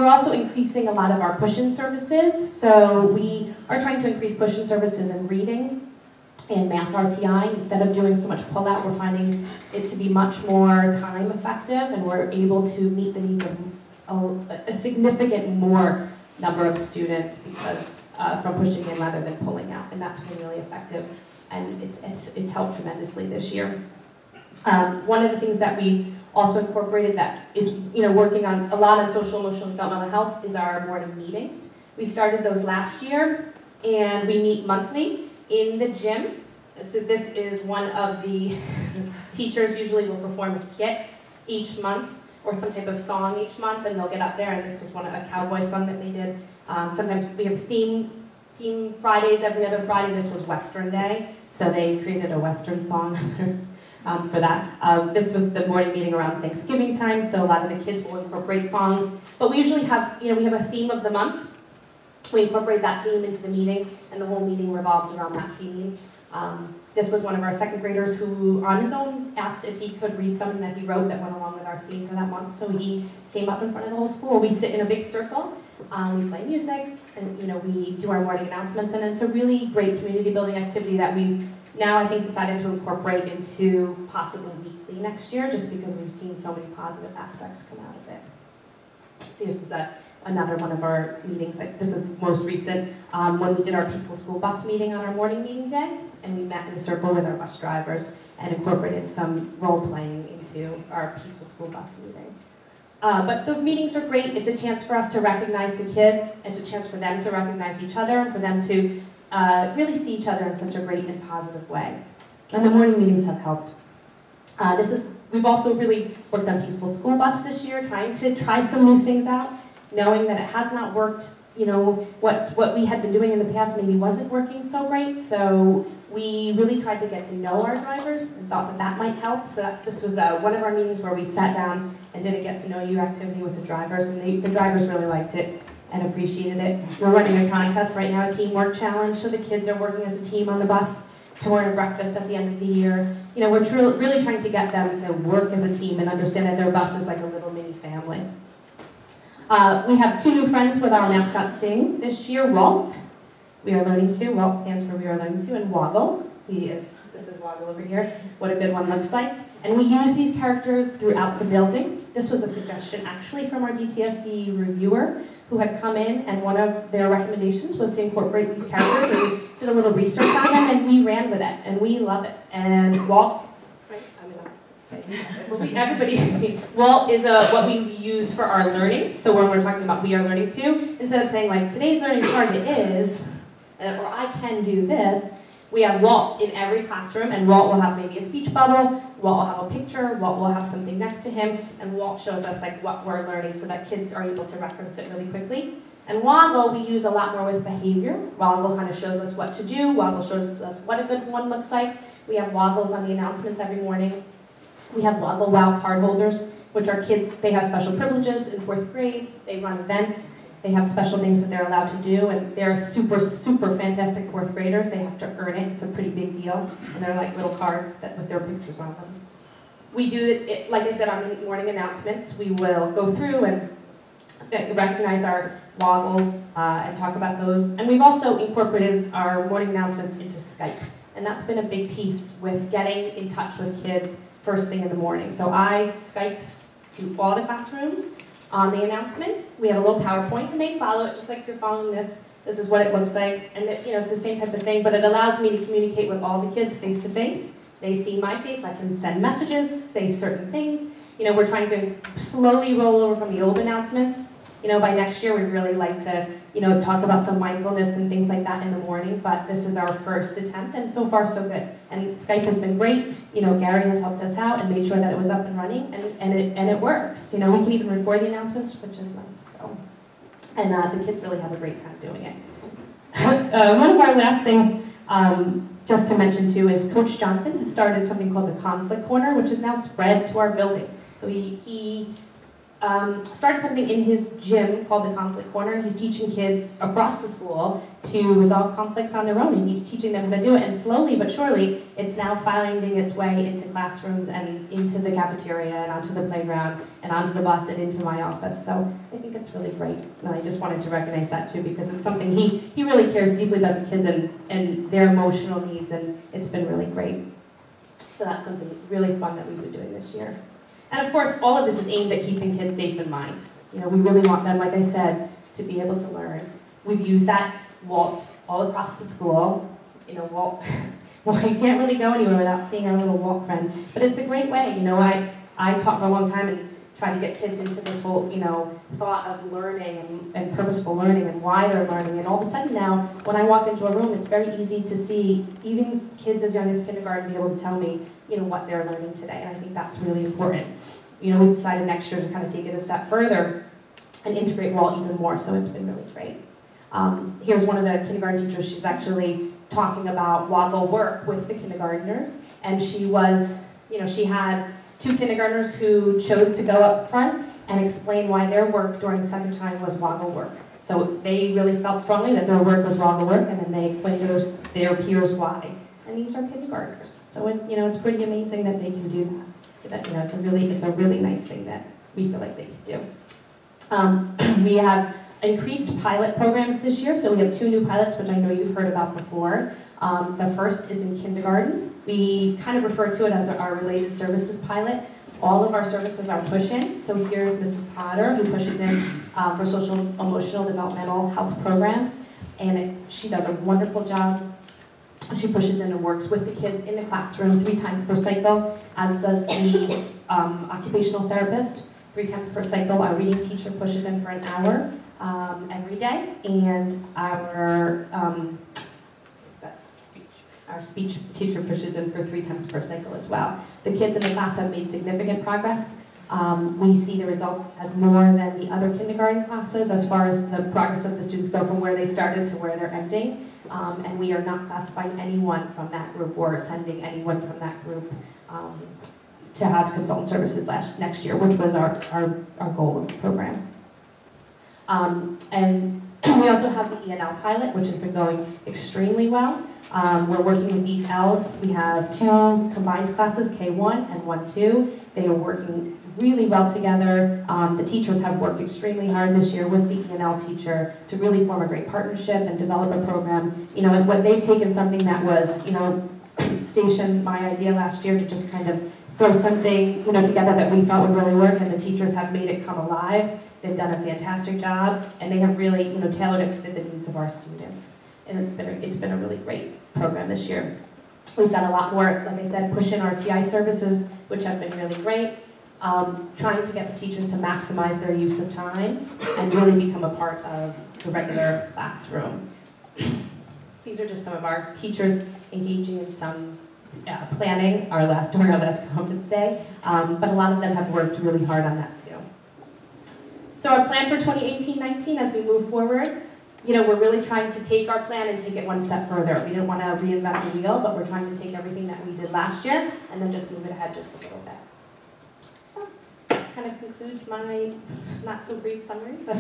we're also increasing a lot of our push-in services. So we are trying to increase push-in services in reading and math RTI. Instead of doing so much pull-out, we're finding it to be much more time effective, and we're able to meet the needs of a significant more number of students because from pushing in rather than pulling out, and that's been really effective, and it's helped tremendously this year. One of the things that we also incorporated that is working on a lot on social, emotional, and developmental health is our morning meetings. We started those last year, and we meet monthly in the gym. So this is one of the teachers usually will perform a skit each month or some type of song each month, and they'll get up there, and this was a cowboy song that they did. Sometimes we have theme Fridays, every other Friday. This was Western Day, so they created a Western song for that. This was the morning meeting around Thanksgiving time, so a lot of the kids will incorporate songs. But we usually have, we have a theme of the month. We incorporate that theme into the meeting, and the whole meeting revolves around that theme. This was one of our second graders who, on his own, asked if he could read something that he wrote that went along with our theme for that month. So he came up in front of the whole school. We sit in a big circle, we play music, and we do our morning announcements. And it's a really great community building activity that we've now, I think, decided to incorporate into possibly weekly next year, just because we've seen so many positive aspects come out of it. So this is another one of our meetings. This is most recent, when we did our Peaceful School Bus meeting on our morning meeting day, and we met in a circle with our bus drivers and incorporated some role playing into our Peaceful School Bus meeting. But the meetings are great. It's a chance for us to recognize the kids. It's a chance for them to recognize each other, and for them to really see each other in such a great and positive way. And the morning meetings have helped. We've also really worked on Peaceful School Bus this year, trying to try some new things out, knowing that it has not worked. What we had been doing in the past maybe wasn't working so great. So we really tried to get to know our drivers and thought that might help. So this was one of our meetings where we sat down and did a get to know you activity with the drivers, and the drivers really liked it and appreciated it. We're running a contest right now, a teamwork challenge, so the kids are working as a team on the bus to order breakfast at the end of the year. We're really trying to get them to work as a team and understand that their bus is like a little mini family. We have two new friends with our mascot Sting this year. Walt, We Are Learning To. Walt stands for We Are Learning To, and Woggle. This is Woggle over here. What a good one looks like. And we use these characters throughout the building. This was a suggestion actually from our DTSD reviewer who had come in, and one of their recommendations was to incorporate these characters, and we did a little research on them, and we ran with it, and we love it. And Walt, Walt is what we use for our learning. So when we're talking about We Are Learning To, instead of saying like today's learning target is, or I can do this, we have Walt in every classroom, and Walt will have maybe a speech bubble, Walt will have a picture, Walt will have something next to him, and Walt shows us like what we're learning so that kids are able to reference it really quickly. And Woggle we use a lot more with behavior. Woggle kind of shows us what to do, Woggle shows us what a good one looks like. We have Woggles on the announcements every morning. We have Woggle Wow card holders, which are kids, they have special privileges in 4th grade, they run events, they have special things that they're allowed to do, and they're super, super fantastic 4th graders. They have to earn it. It's a pretty big deal. And they're like little cards with their pictures on them. We do it, like I said, on the morning announcements. We will go through and recognize our Woggles and talk about those. And we've also incorporated our morning announcements into Skype. And that's been a big piece with getting in touch with kids first thing in the morning. So I Skype to all the classrooms on the announcements. We have a little PowerPoint, and they follow it just like you're following this. This is what it looks like, and it's the same type of thing, but it allows me to communicate with all the kids face to face. They see my face, I can send messages, say certain things. We're trying to slowly roll over from the old announcements. By next year, we'd really like to, talk about some mindfulness and things like that in the morning, but this is our first attempt, and so far so good. And Skype has been great. Gary has helped us out and made sure that it was up and running, and it works. We can even record the announcements, which is nice. So, and the kids really have a great time doing it. One of our last things, just to mention too, is Coach Johnson has started something called the Conflict Corner, which is now spread to our building. So he started something in his gym called the Conflict Corner. He's teaching kids across the school to resolve conflicts on their own, and he's teaching them how to do it. And slowly but surely, it's now finding its way into classrooms and into the cafeteria and onto the playground and onto the bus and into my office. So I think it's really great, and I just wanted to recognize that too, because it's something he really cares deeply about the kids and their emotional needs, and it's been really great. So that's something really fun that we've been doing this year. And of course, all of this is aimed at keeping kids safe in mind. You know, we really want them, like I said, to be able to learn. We've used that Walt all across the school. You know, Walt, well, you can't really go anywhere without seeing our little Walt friend. But it's a great way. You know, I taught for a long time and tried to get kids into this whole, you know, thought of learning and purposeful learning and why they're learning. And all of a sudden now, when I walk into a room, it's very easy to see even kids as young as kindergarten be able to tell me, you know, what they're learning today. And I think that's really important. You know, we've decided next year to kind of take it a step further and integrate Walt even more, so it's been really great. Here's one of the kindergarten teachers. She's actually talking about Woggle work with the kindergartners, and she was, you know, she had 2 kindergartners who chose to go up front and explain why their work during the second time was Woggle work. So they really felt strongly that their work was Woggle work, and then they explained to their peers why. And these are kindergartners. So you know, it's pretty amazing that they can do that. That, you know, it's a really nice thing that we feel like they can do. We have increased pilot programs this year, so we have 2 new pilots, which I know you've heard about before. The first is in kindergarten. We kind of refer to it as our related services pilot. All of our services are push-in. So here's Mrs. Potter, who pushes in for social, emotional, developmental health programs, and she does a wonderful job. She pushes in and works with the kids in the classroom 3 times per cycle, as does the occupational therapist. 3 times per cycle, our reading teacher pushes in for an hour every day, and our speech teacher pushes in for 3 times per cycle as well. The kids in the class have made significant progress. We see the results as more than the other kindergarten classes as far as the progress of the students go from where they started to where they're ending. And we are not classifying anyone from that group or sending anyone from that group to have consultant services next year, which was our goal of the program. And we also have the ENL pilot, which has been going extremely well. We're working with these Ls. We have 2 combined classes, K1 and 1-2. They are working really well together. The teachers have worked extremely hard this year with the ENL teacher to really form a great partnership and develop a program. You know, and when they've taken something that was, you know, Station, my idea last year to just kind of throw something, you know, together that we thought would really work, and the teachers have made it come alive. They've done a fantastic job, and they have really, you know, tailored it to fit the needs of our students. And it's been a really great program this year. We've done a lot more, like I said, push-in RTI services, which have been really great. Trying to get the teachers to maximize their use of time and really become a part of the regular classroom. These are just some of our teachers engaging in some planning during our last conference day, but a lot of them have worked really hard on that too. So our plan for 2018-19 as we move forward, you know, we're really trying to take our plan and take it one step further. We didn't want to reinvent the wheel, but we're trying to take everything that we did last year and then just move it ahead just a little bit. So that kind of concludes my not so brief summary, but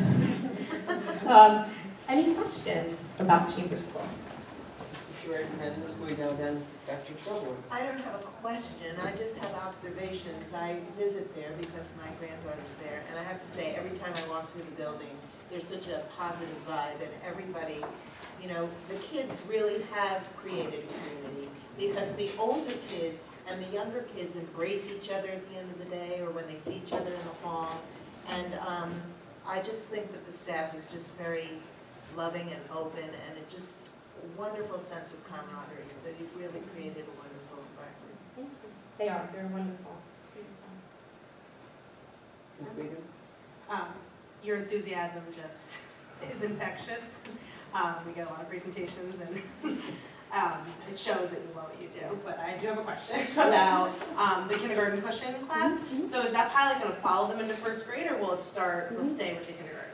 any questions about Chambers School? Dr. Trubowitz. I don't have a question, I just have observations. I visit there because my granddaughter's there, and I have to say, every time I walk through the building, there's such a positive vibe, and everybody, you know, the kids really have created a community, because the older kids and the younger kids embrace each other at the end of the day, or when they see each other in the hall, and I just think that the staff is just very loving and open, and it just wonderful sense of camaraderie. So you've really created a wonderful environment. Thank you. They are. They're wonderful. Ms. Beacon? Your enthusiasm just is infectious. We get a lot of presentations, and it shows that you love what you do. But I do have a question about the kindergarten push-in class. So is that pilot going to follow them into first grade, or will it start? Will stay with the kindergarten?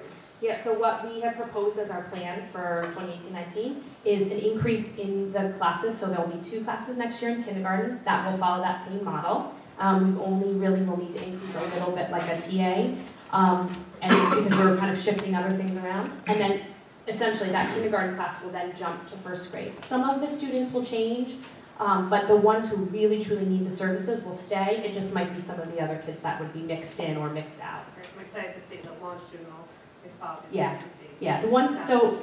Yeah, so what we have proposed as our plan for 2018-19 is an increase in the classes. So there'll be 2 classes next year in kindergarten that will follow that same model. We only really will need to increase a little bit like a TA. And because we're kind of shifting other things around. And then essentially that kindergarten class will then jump to first grade. Some of the students will change, but the ones who really truly need the services will stay. It just might be some of the other kids that would be mixed in or mixed out. I'm excited to see the longitudinal, like, follow these Yeah. kids and see. Yeah, the ones, That's so, really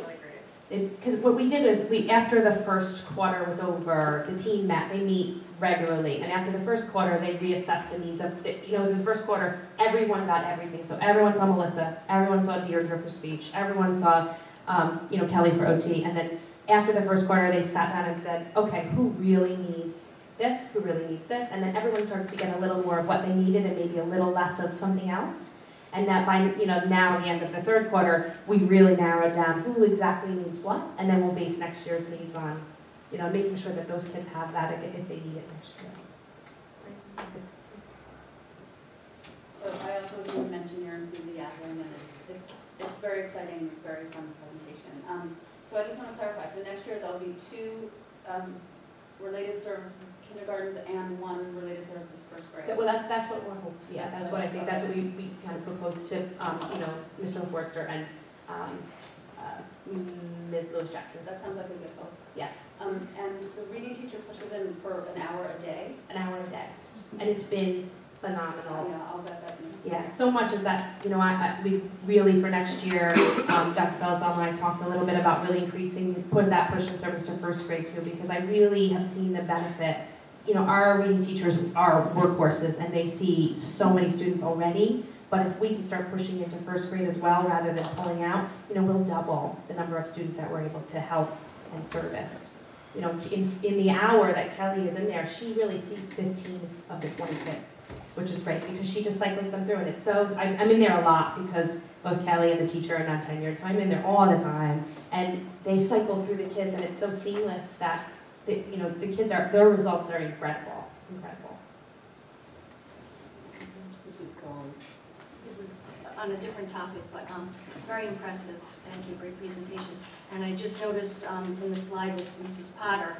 great. because what we did is, after the first quarter was over, the team met, they meet regularly, and after the first quarter, they reassess the needs of, in the first quarter, everyone got everything. So everyone saw Melissa, everyone saw Deirdre for speech, everyone saw, Kelly for OT, and then after the first quarter, they sat down and said, okay, who really needs this, who really needs this, and then everyone started to get a little more of what they needed and maybe a little less of something else. And that by, now at the end of the third quarter, we really narrowed down who exactly needs what, and then we'll base next year's needs on, making sure that those kids have that if they need it next year. So I also was going to mention your enthusiasm, and it's very exciting, very fun presentation. So I just want to clarify, so next year there'll be 2 related services, kindergartens, and 1 related services first grade. Yeah, well, that's what we're hoping, yeah, that's what I think, that's what we kind of proposed to, Mr. Forster and Ms. Lewis Jackson. That sounds like a good hope. Yeah. And the reading teacher pushes in for an hour a day. An hour a day, and it's been phenomenal. Yeah, I'll bet that means. Yeah, so much is that, we really, for next year, Dr. Felzell and I talked a little bit about really putting that push in service to first grade too, because I really have seen the benefit. Our reading teachers are workhorses, and they see so many students already, but if we can start pushing into first grade as well, rather than pulling out, we'll double the number of students that we're able to help and service. In the hour that Kelly is in there, she really sees 15 of the 20 kids, which is great because she just cycles them through. And it's so, I'm in there a lot because both Kelly and the teacher are not tenured, so I'm in there all the time. And they cycle through the kids, and it's so seamless that, the kids their results are incredible, incredible. Mrs. Collins. This is on a different topic, but very impressive. Thank you, great presentation. And I just noticed in the slide with Mrs. Potter,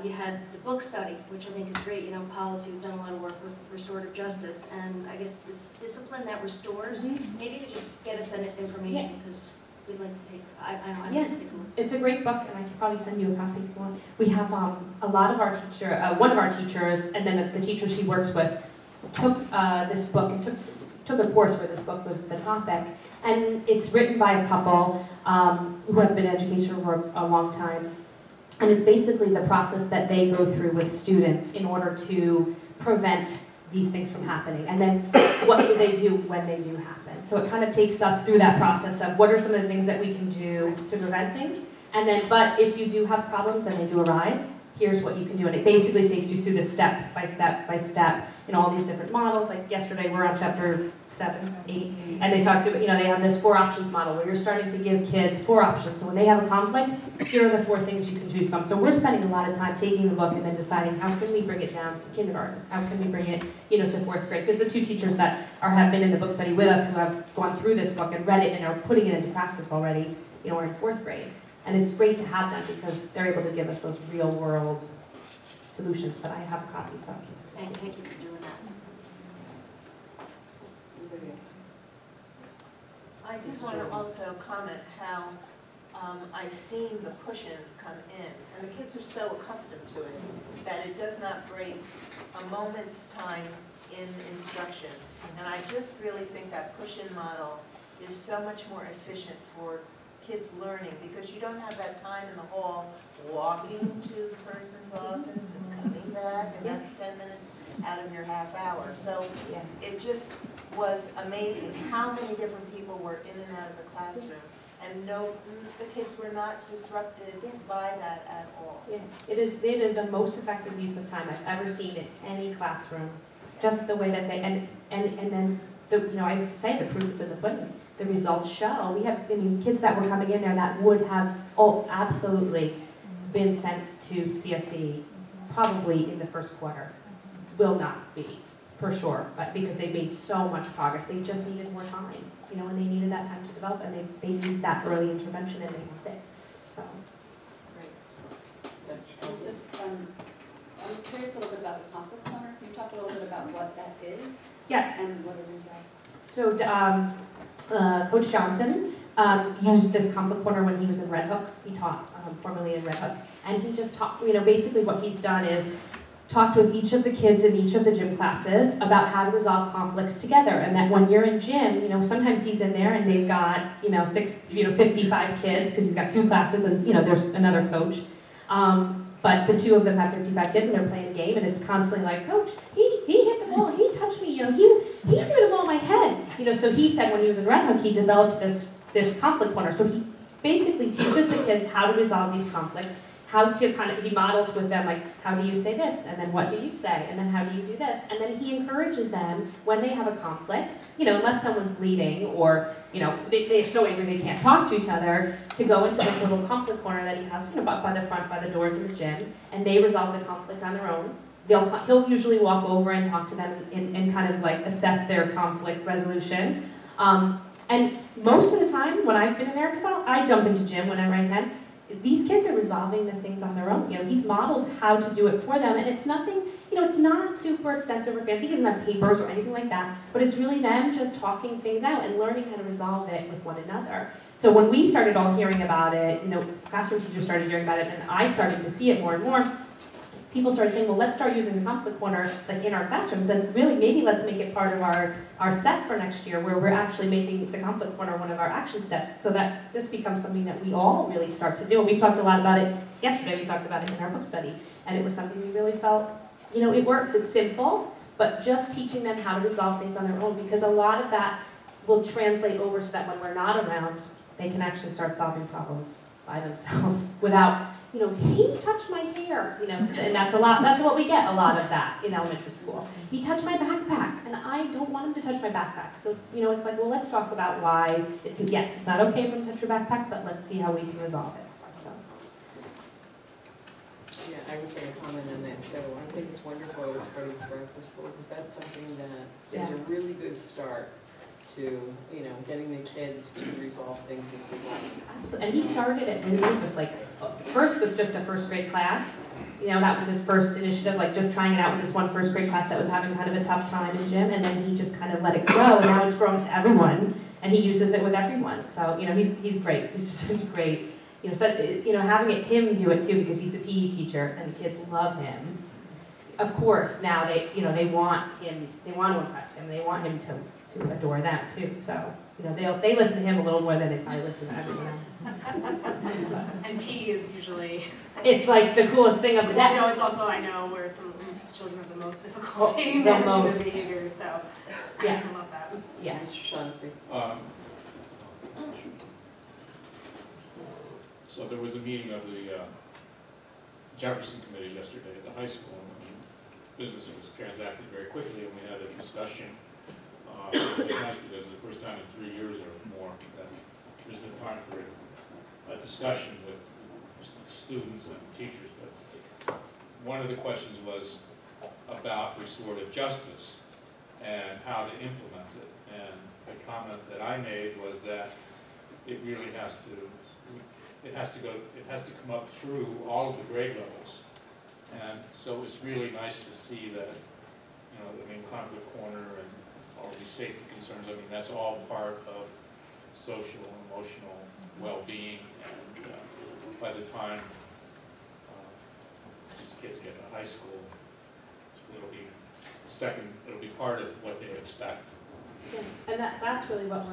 you had the book study, which I think is great. Policy, you've done a lot of work with restorative justice, and I guess it's discipline that restores. Maybe you could just get us that information, because we'd like to take, I'd like to take a look. It's a great book, and I could probably send you a copy if you want. We have a lot of our one of our teachers, and then the teacher she works with, took this book and took a course where this book was the topic. And it's written by a couple who have been in education for a long time. And it's basically the process that they go through with students in order to prevent these things from happening. And then what do they do when they do happen? So it kind of takes us through that process of what are some of the things that we can do to prevent things. And then, but if you do have problems and they do arise, here's what you can do. And it basically takes you through the step by step by step in all these different models. Like yesterday, we're on chapter 7, 8, and they talked about, they have this 4 options model where you're starting to give kids 4 options. So when they have a conflict, here are the 4 things you can choose from. So we're spending a lot of time taking the book and then deciding how can we bring it down to kindergarten? How can we bring it, to 4th grade? Because the 2 teachers that have been in the book study with us who have gone through this book and read it and are putting it into practice already, are in 4th grade. And it's great to have them because they're able to give us those real world solutions. But I have a copy, so. Thank you for doing that. Anybody else? I did want to also comment how I've seen the push-ins come in, and the kids are so accustomed to it that it does not break a moment's time in instruction. And I just really think that push-in model is so much more efficient for kids learning, because you don't have that time in the hall walking to the person's office and coming back, and that's 10 minutes out of your half hour. So it just was amazing how many different people were in and out of the classroom. And the kids were not disrupted by that at all. Yeah, it is the most effective use of time I've ever seen in any classroom. Just the way that they, and then, I say the proof is in the pudding. The results show. We have, kids that were coming in there that would have absolutely been sent to CSE probably in the first quarter. Will not be, for sure, but because they made so much progress. They just needed more time, and they needed that time to develop, and they need that early intervention, and they have it. So. I'm curious a little bit about the conflict corner. Can you talk a little bit about what that is? Yeah. And what it entails? So Coach Johnson used this conflict corner when he was in Red Hook. He taught formerly in Red Hook. And he just taught, basically what he's done is talked with each of the kids in each of the gym classes about how to resolve conflicts together. And that when you're in gym, sometimes he's in there and they've got, 55 kids because he's got 2 classes and, there's another coach. But the 2 of them have 55 kids and they're playing a game and it's constantly like, Coach, he hit the ball, he touched me, he threw the ball in my head. So he said when he was in Red Hook, he developed this conflict corner. So he basically teaches the kids how to resolve these conflicts, how to he models with them, like, how do you say this? And then what do you say? And then how do you do this? And then he encourages them when they have a conflict, unless someone's bleeding or, they're so angry they can't talk to each other, to go into this little conflict corner that he has, by the front, by the doors of the gym, and they resolve the conflict on their own. He'll usually walk over and talk to them and kind of like assess their conflict resolution. And most of the time when I've been in there, because I jump into gym whenever I can, these kids are resolving the things on their own. He's modeled how to do it for them, and it's nothing, it's not super extensive or fancy. He doesn't have papers or anything like that, but it's really them just talking things out and learning how to resolve it with one another. So when we started all hearing about it, classroom teachers started hearing about it, and I started to see it more and more, people started saying, well, let's start using the conflict corner in our classrooms, and really maybe let's make it part of our set for next year, where we're actually making the conflict corner one of our action steps, so that this becomes something that we all really start to do. And we talked a lot about it yesterday. We talked about it in our book study, and it was something we really felt, it works. It's simple, but just teaching them how to resolve things on their own, because a lot of that will translate over so that when we're not around, they can actually start solving problems by themselves without, he touched my hair, and that's what we get a lot of that in elementary school. He touched my backpack, and I don't want him to touch my backpack. So, it's like, well, let's talk about why it's not okay for him to touch your backpack, but let's see how we can resolve it. So. Yeah, I was going to comment on that too. I think it's wonderful as part of breakfast school, because that's something that is a really good start to, getting the kids to resolve things as they go. Absolutely. And he started it with first with just a first grade class. That was his first initiative, just trying it out with this one first grade class that was having kind of a tough time in gym, and then he just kind of let it grow, and now it's grown to everyone, and he uses it with everyone. So, he's great. He's just great. Having him do it too, because he's a PE teacher and the kids love him. Of course, now they want him, they want to impress him, they want him to adore them too. So, they listen to him a little more than they probably listen to everyone else. And P is usually... It's like the coolest thing of the day. I know where some of these children have the most difficulty managing their behavior, so yeah. I love that. Yeah. Mr. Shaughnessy. So there was a meeting of the Jefferson Committee yesterday at the high school, and business was transacted very quickly, and we had a discussion. It was nice because it's the first time in 3 years or more that there's been time for a discussion with students and teachers. But one of the questions was about restorative justice and how to implement it. And the comment that I made was that it really has to come up through all of the grade levels. And so it's really nice to see that, conflict corner and all these safety concerns, that's all part of social and emotional well-being. And by the time these kids get to high school, it'll be part of what they expect. Yeah. And that's really what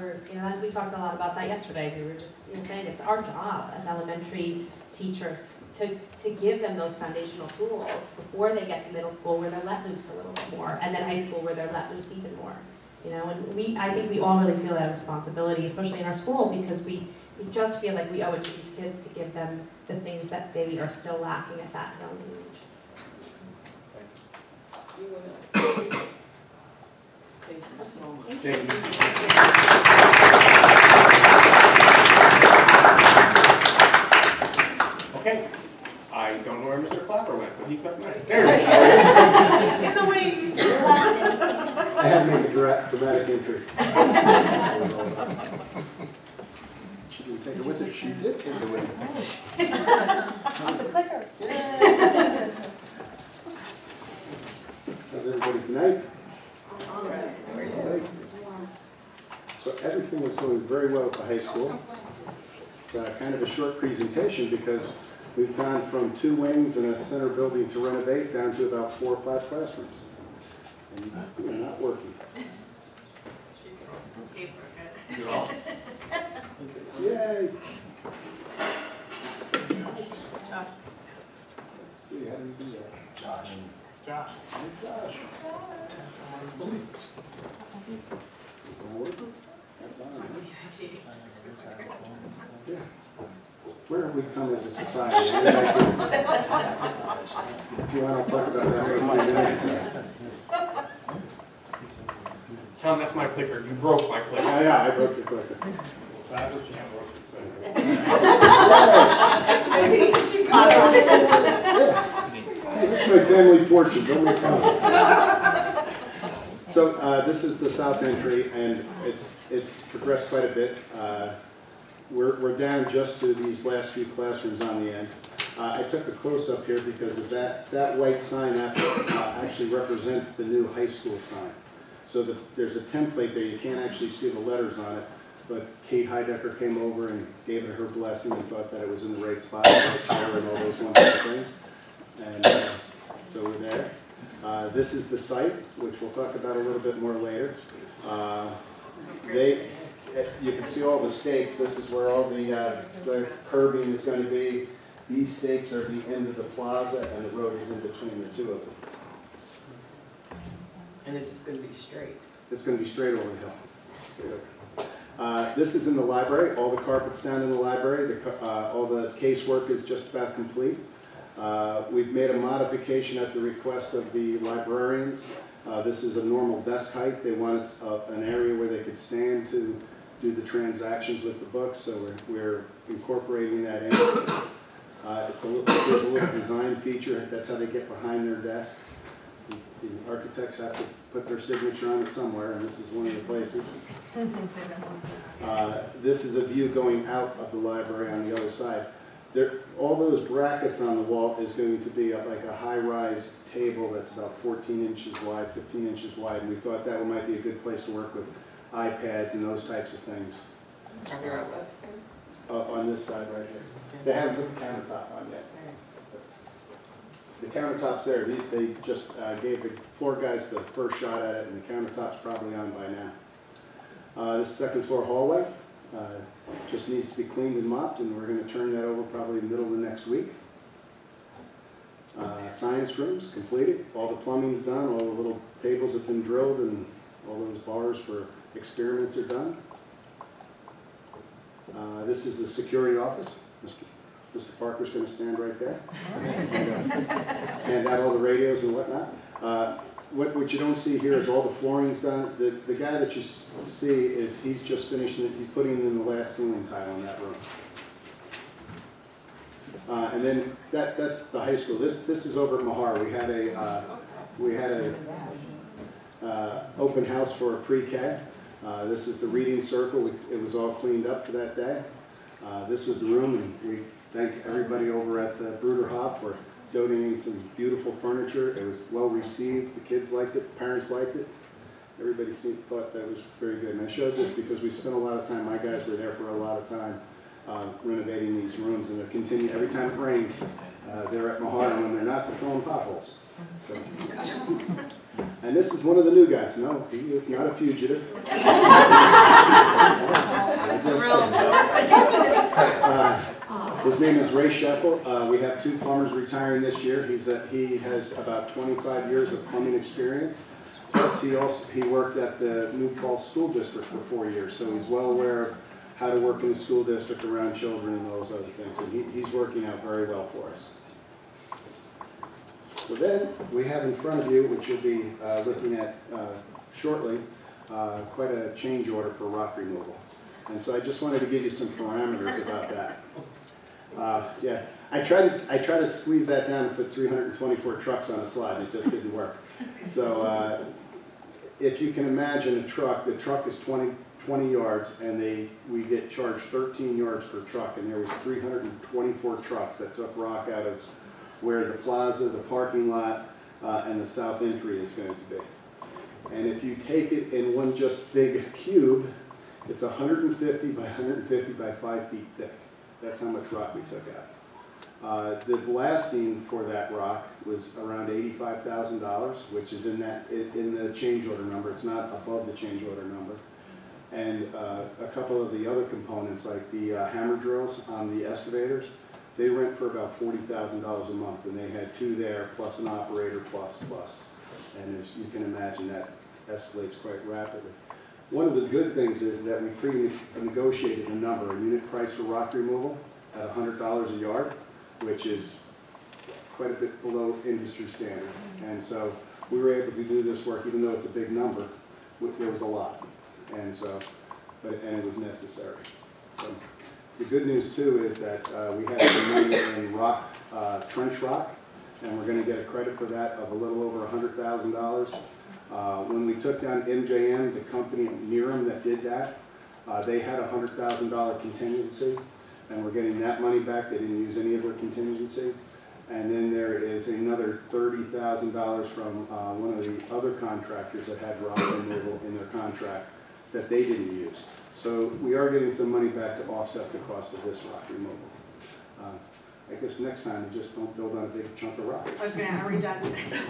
we talked a lot about that yesterday. We were just saying it's our job as elementary teachers to give them those foundational tools before they get to middle school, where they're let loose a little bit more, and then high school where they're let loose even more. And I think we all really feel that responsibility, especially in our school, because we just feel like we owe it to these kids to give them the things that they are still lacking at that young age. Thank you so much. Thank you. Okay. I don't know where Mr. Clapper went, but he's up next. There he is. In the wings. I had to make a dramatic entry. She didn't take it with her. She did take it with her. On the clicker. How's everybody tonight? All right. All right. very well at the high school. It's kind of a short presentation because we've gone from 2 wings and a center building to renovate down to about 4 or 5 classrooms. And we're not working. Paid for it. Good all. Yay! Let's see, how do you do that? Josh. Hey, Josh. Is it working? That's on, right? Yeah. Where have we come as a society? What did I do? If you want to talk about that for 5 minutes. Tom, that's my clicker. You broke my clicker. Yeah, I broke your clicker. That's what you have work with. Hey, that's my family fortune, don't make fun. So this is the south entry, and it's progressed quite a bit. We're down just to these last few classrooms on the end. I took a close-up here because of that white sign actually represents the new high school sign. So there's a template there, you can't actually see the letters on it, but Kate Heidecker came over and gave it her blessing and thought that it was in the right spot, and all those wonderful things. And so we're there. This is the site, which we'll talk about a little bit more later. You can see all the stakes. This is where all the curbing is going to be. These stakes are the end of the plaza, and the road is in between the two of them. And it's going to be straight. It's going to be straight over the hill. Straight over. This is in the library. All the carpet's down in the library. All the casework is just about complete. We've made a modification at the request of the librarians. This is a normal desk height. They want an area where they could stand to do the transactions with the books, so we're incorporating that in. There's a little design feature. That's how they get behind their desks. The architects have to put their signature on it somewhere, and this is one of the places. This is a view going out of the library on the other side. All those brackets on the wall is going to be like a high-rise table that's about 14 inches wide, 15 inches wide, and we thought that might be a good place to work with iPads and those types of things. On your outlets? On this side right here. They haven't put the countertop on yet. The countertop's there. They just gave the floor guys the first shot at it, and the countertop's probably on by now. This second floor hallway just needs to be cleaned and mopped, and we're going to turn that over probably middle of the next week. Science rooms completed. All the plumbing's done. All the little tables have been drilled, and all those bars for experiments are done. This is the security office. Mr. Parker's going to stand right there. And out all the radios and whatnot. What you don't see here is all the flooring's done. The guy that you see is he's just finishing it. He's putting in the last ceiling tile in that room. And then that's the high school. This is over at Mahar. We had a open house for a pre-K. This is the reading circle. It was all cleaned up for that day. This was the room, and we thank everybody over at the Bruderhof for donating some beautiful furniture. It was well received. The kids liked it. The parents liked it. Everybody thought that was very good. And I showed this because we spent a lot of time, my guys were there for a lot of time renovating these rooms, and they continue every time it rains. They're at Mahar, and when they're not, they're filling potholes. So. And this is one of the new guys. No, he is not a fugitive. His name is Ray Sheffel. We have 2 plumbers retiring this year. He has about 25 years of plumbing experience. Plus, he worked at the New Paltz School District for 4 years, so he's well aware of how to work in the school district around children and those other things. And he's working out very well for us. So then we have in front of you, which you'll be looking at shortly, quite a change order for rock removal. And so I just wanted to give you some parameters about that. Yeah, I tried to squeeze that down and put 324 trucks on a slide, and it just didn't work. So if you can imagine a truck, the truck is 20 yards, and we get charged 13 yards per truck, and there was 324 trucks that took rock out of where the plaza, the parking lot, and the south entry is going to be. And if you take it in one just big cube, It's 150 by 150 by 5 feet thick. That's how much rock we took out. The blasting for that rock was around $85,000, which is in the change order number. It's not above the change order number. And a couple of the other components, like the hammer drills on the excavators, they rent for about $40,000 a month, and they had 2 there, plus an operator, plus. And as you can imagine, that escalates quite rapidly. One of the good things is that we pre-negotiated a number, a unit price for rock removal at $100 a yard, which is quite a bit below industry standard. And so we were able to do this work, even though it's a big number, there was a lot. And so, and it was necessary. So the good news too is that we have some money in rock, trench rock, and we're going to get a credit for that of a little over $100,000. When we took down MJM, the company Neeram that did that, they had a $100,000 contingency, and we're getting that money back. They didn't use any of their contingency. And then there is another $30,000 from one of the other contractors that had rock removal in their contract that they didn't use. So we are getting some money back to offset the cost of this rock removal. I guess next time we just don't build on a big chunk of rock. I was gonna, are we done?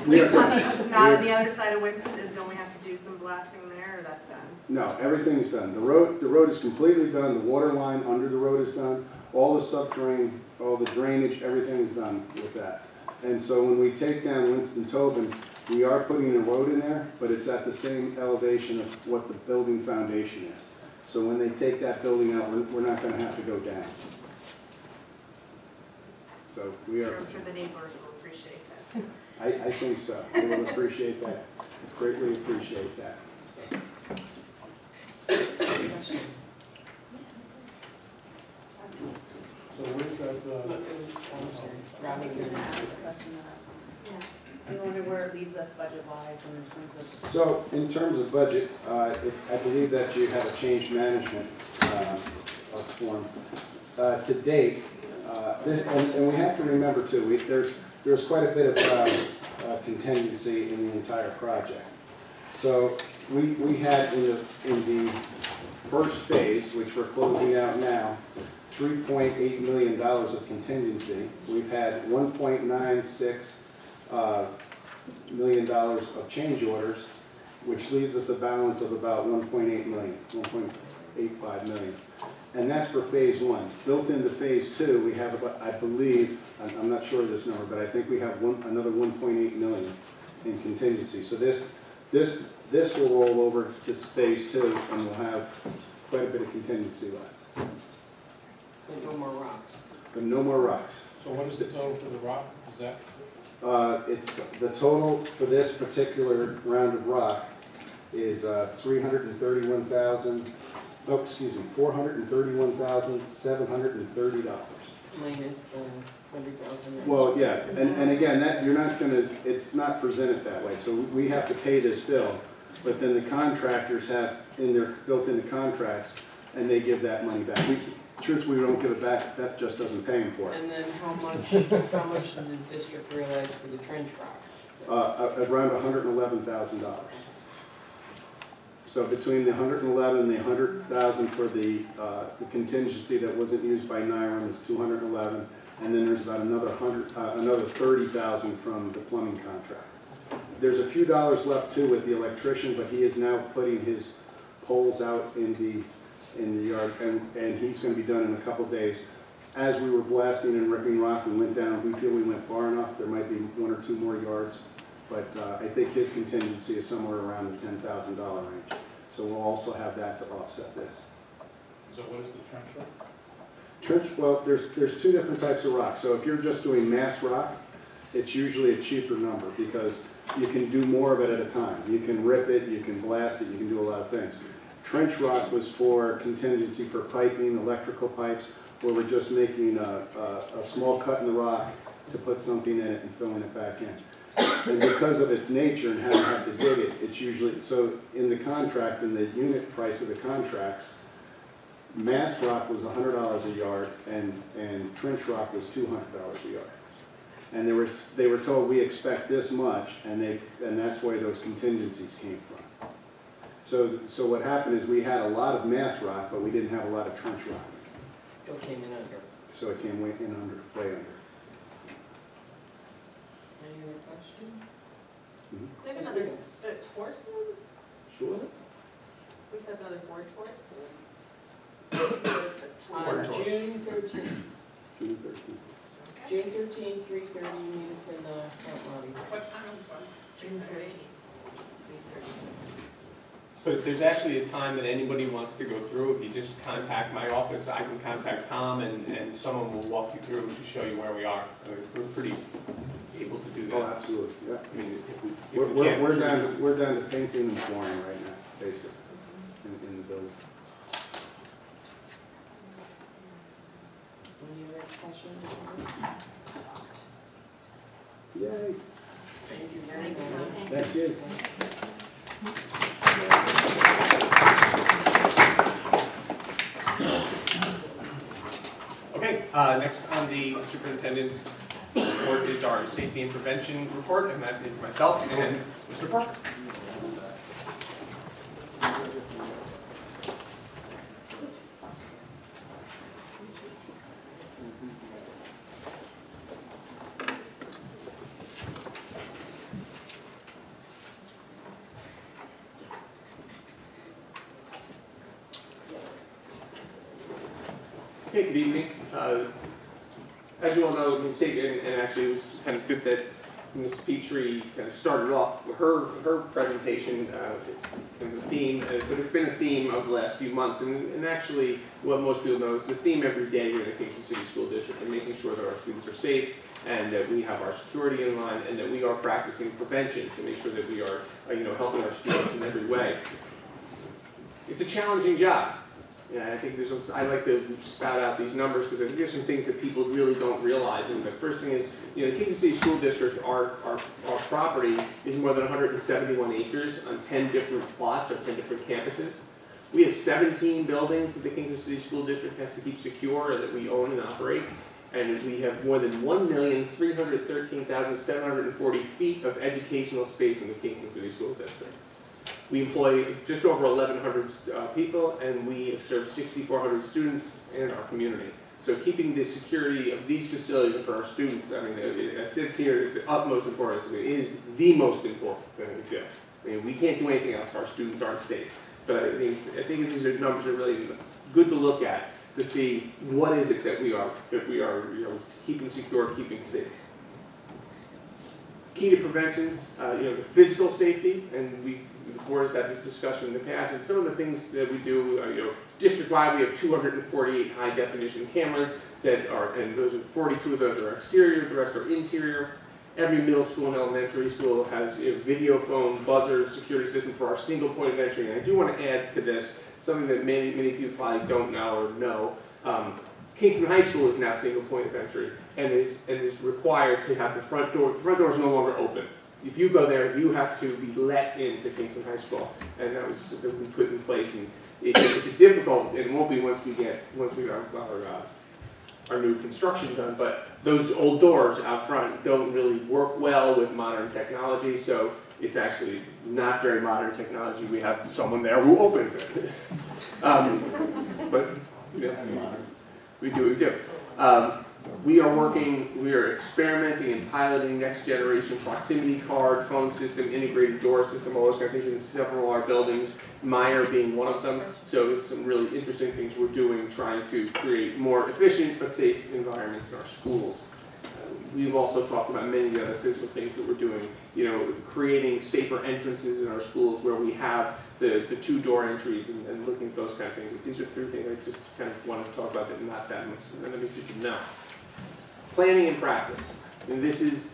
We are done. Not on the other side of Winston, don't we have to do some blasting there, or that's done? No, everything's done. The road is completely done. The water line under the road is done. All the subterranean, all the drainage, everything is done with that. And so when we take down Winston Tobin, we are putting a road in there, but it's at the same elevation of what the building foundation is. So when they take that building out, we're not going to have to go down. So we are. I'm sure the neighbors will appreciate that. I think so. They will appreciate that. Greatly appreciate that. So. So where's that, Robbie, you're Can I ask a question that I was, I'm wondering where it leaves us budget-wise and in terms of. So in terms of budget, I believe that you have a change management form. To date, this, and we have to remember too, there's quite a bit of contingency in the entire project. So we had in the first phase, which we're closing out now, $3.8 million of contingency. We've had $1.96 million of change orders, which leaves us a balance of about 1.8 million, 1.85 million. And that's for phase 1. Built into phase 2, we have about, I believe, I'm not sure of this number, but I think we have another 1.8 million in contingency. So this will roll over to phase 2, and we'll have quite a bit of contingency left. But no more rocks. But no more rocks. so what is the total for the rock? Is that? It's the total for this particular round of rock is $431,730. Minus the 100,000. Well, yeah, and again, that you're not gonna, it's not presented that way. So we have to pay this bill, but then the contractors have in their built into contracts, and they give that money back. Truthfully, we don't give it back. That just doesn't pay them for it. And then how much does this district realize for the trench rock? Around $111,000. So between the 111 and the 100,000 for the contingency that wasn't used by NYREM is 211, and then there's about another 30,000 from the plumbing contract. There's a few dollars left too with the electrician, but he is now putting his poles out in the yard, and he's going to be done in a couple days. As we were blasting and ripping rock, we went down. We feel we went far enough. There might be 1 or 2 more yards. But I think his contingency is somewhere around the $10,000 range. So we'll also have that to offset this. So what is the trench rock? Trench, well, there's 2 different types of rock. So if you're just doing mass rock, it's usually a cheaper number because you can do more of it at a time. You can rip it, you can blast it, you can do a lot of things. Trench rock was for contingency for piping, electrical pipes, where we're just making a small cut in the rock to put something in it and filling it back in. And because of its nature and having had to dig it, it's usually, so in the contract, in the unit price of the contracts, mass rock was $100 a yard and trench rock was $200 a yard. And they were told we expect this much, and that's where those contingencies came from. So what happened is we had a lot of mass rock, but we didn't have a lot of trench rock. It came in under. So it came way under. Any other questions? We have That's another, good. tour soon? Sure. We set up another board tour soon? On June 13th. June 13th. June 13th, 3:30, meet us in the front lobby. What time is one? June 13th. But there's actually a time that anybody wants to go through. If you just contact my office, I can contact Tom, and someone will walk you through to show you where we are. I mean, we're pretty able to do Oh, that. absolutely, yeah. I mean, if we can't. We're down to painting and flooring right now, basically, in the building. Any other questions? Yay, Thank you very much. thank you. Okay, next on the superintendent's report is our safety and prevention report, and that is myself and Mr. Parker. Okay, good evening. As you all know, and actually it was kind of good that Ms. Petrie kind of started off with her presentation, and the theme, but it's been a theme of the last few months, and actually what most people know is the theme every day here in the Kingston City School District, and making sure that our students are safe, and that we have our security in line, and that we are practicing prevention to make sure that we are, helping our students in every way. It's a challenging job. Yeah, I think I like to spout out these numbers because I think there's some things that people really don't realize. And the first thing is, the Kingston City School District, our property is more than 171 acres on 10 different plots or 10 different campuses. We have 17 buildings that the Kingston City School District has to keep secure and that we own and operate. And we have more than 1,313,740 feet of educational space in the Kingston City School District. We employ just over 1,100 people, and we serve 6,400 students in our community. So keeping the security of these facilities for our students, I mean, it sits here as the utmost importance. I mean, it is the most important thing we do. I mean, we can't do anything else if our students aren't safe. But I think these numbers are really good to look at to see what is it that we are keeping secure, keeping safe. Key to preventions, the physical safety, and the board has had this discussion in the past, and some of the things that we do, district-wide, we have 248 high-definition cameras that are, and 42 of those are exterior, the rest are interior. Every middle school and elementary school has video phone, buzzers, security system for our single point of entry. And I do want to add to this something that many people probably don't know or know. Kingston High School is now single point of entry and is required to have the front door. The front door is no longer open. If you go there, you have to be let into Kingston High School, and that was that we put in place. And it's difficult. It won't be once we get our new construction done. But those old doors out front don't really work well with modern technology. So it's actually not very modern technology. We have someone there who opens it. But we do. We are experimenting and piloting next generation proximity card, phone system, integrated door system, all those kind of things in several of our buildings, Meyer being one of them. So it's some really interesting things we're doing, trying to create more efficient but safe environments in our schools. We've also talked about many other physical things that we're doing, creating safer entrances in our schools where we have the two-door entries and looking at those kind of things. These are three things I just kind of want to talk about that not that much, and let me get you know. Planning and practice. And this is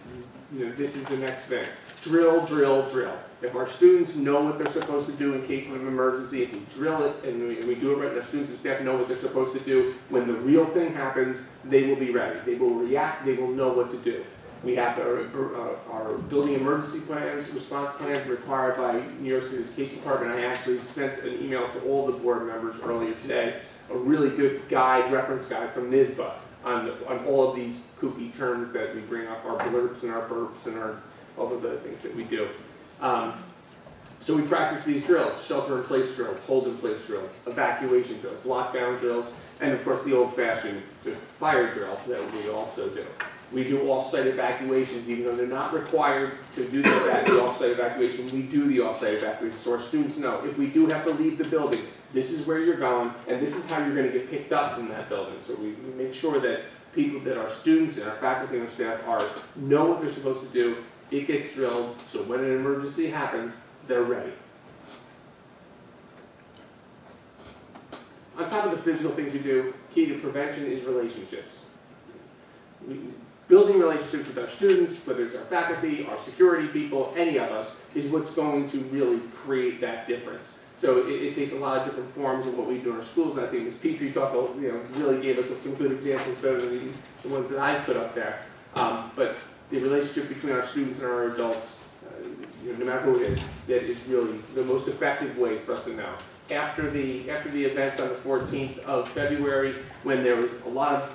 the next thing. Drill, drill, drill. If our students know what they're supposed to do in case of an emergency, if we drill it and we do it right, and our students and staff know what they're supposed to do, when the real thing happens, they will be ready. They will react, they will know what to do. We have our building emergency plans, response plans required by New York City Education Department. I actually sent an email to all the board members earlier today, a really good reference guide from NYSBA on all of these kooky terms that we bring up, our blurbs and our burps and all those other things that we do. So we practice these drills: shelter-in-place drills, hold-in-place drills, evacuation drills, lockdown drills, and of course the old-fashioned just fire drill that we also do. We do off-site evacuations, even though they're not required to do the off-site evacuation. We do the off-site evacuation, so our students know if we do have to leave the building, this is where you're going, and this is how you're going to get picked up from that building. So we make sure that people, that our students and our faculty and our staff know what they're supposed to do. It gets drilled, so when an emergency happens, they're ready. On top of the physical things we do, key to prevention is relationships. Building relationships with our students, whether it's our faculty, our security people, any of us, is what's going to really create that difference. So it takes a lot of different forms of what we do in our schools, and I think Ms. Petrie really gave us some good examples, better than the ones that I put up there. But the relationship between our students and our adults, no matter who it is, that is really the most effective way for us to know. After the events on the 14th of February, when there was a lot of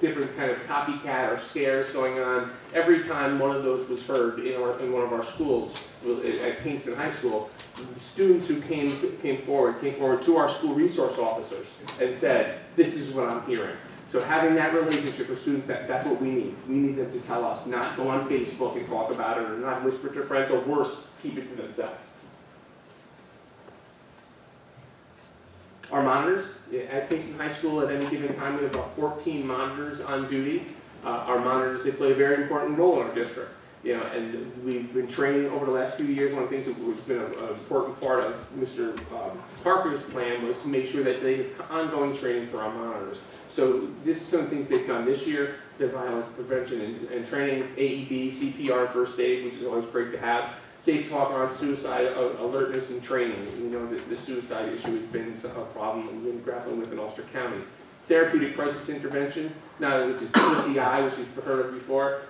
different kind of copycat or scares going on, every time one of those was heard in one of our schools, at Kingston High School, the students who came forward to our school resource officers and said, "This is what I'm hearing." So having that relationship with students, that's what we need. We need them to tell us, not go on Facebook and talk about it, or not whisper to friends, or worse, keep it to themselves. Our monitors, at Kingston High School at any given time, we have about 14 monitors on duty. Our monitors, they play a very important role in our district. And we've been training over the last few years. One of the things that's been an important part of Mr. Parker's plan was to make sure that they have ongoing training for our monitors. So this is some of the things they've done this year: the violence prevention and training, AED, CPR, first aid, which is always great to have. Safe talk on suicide alertness and training. The suicide issue has been a problem we've been grappling with in Ulster County. Therapeutic crisis intervention, which is TCI, which you've heard of before.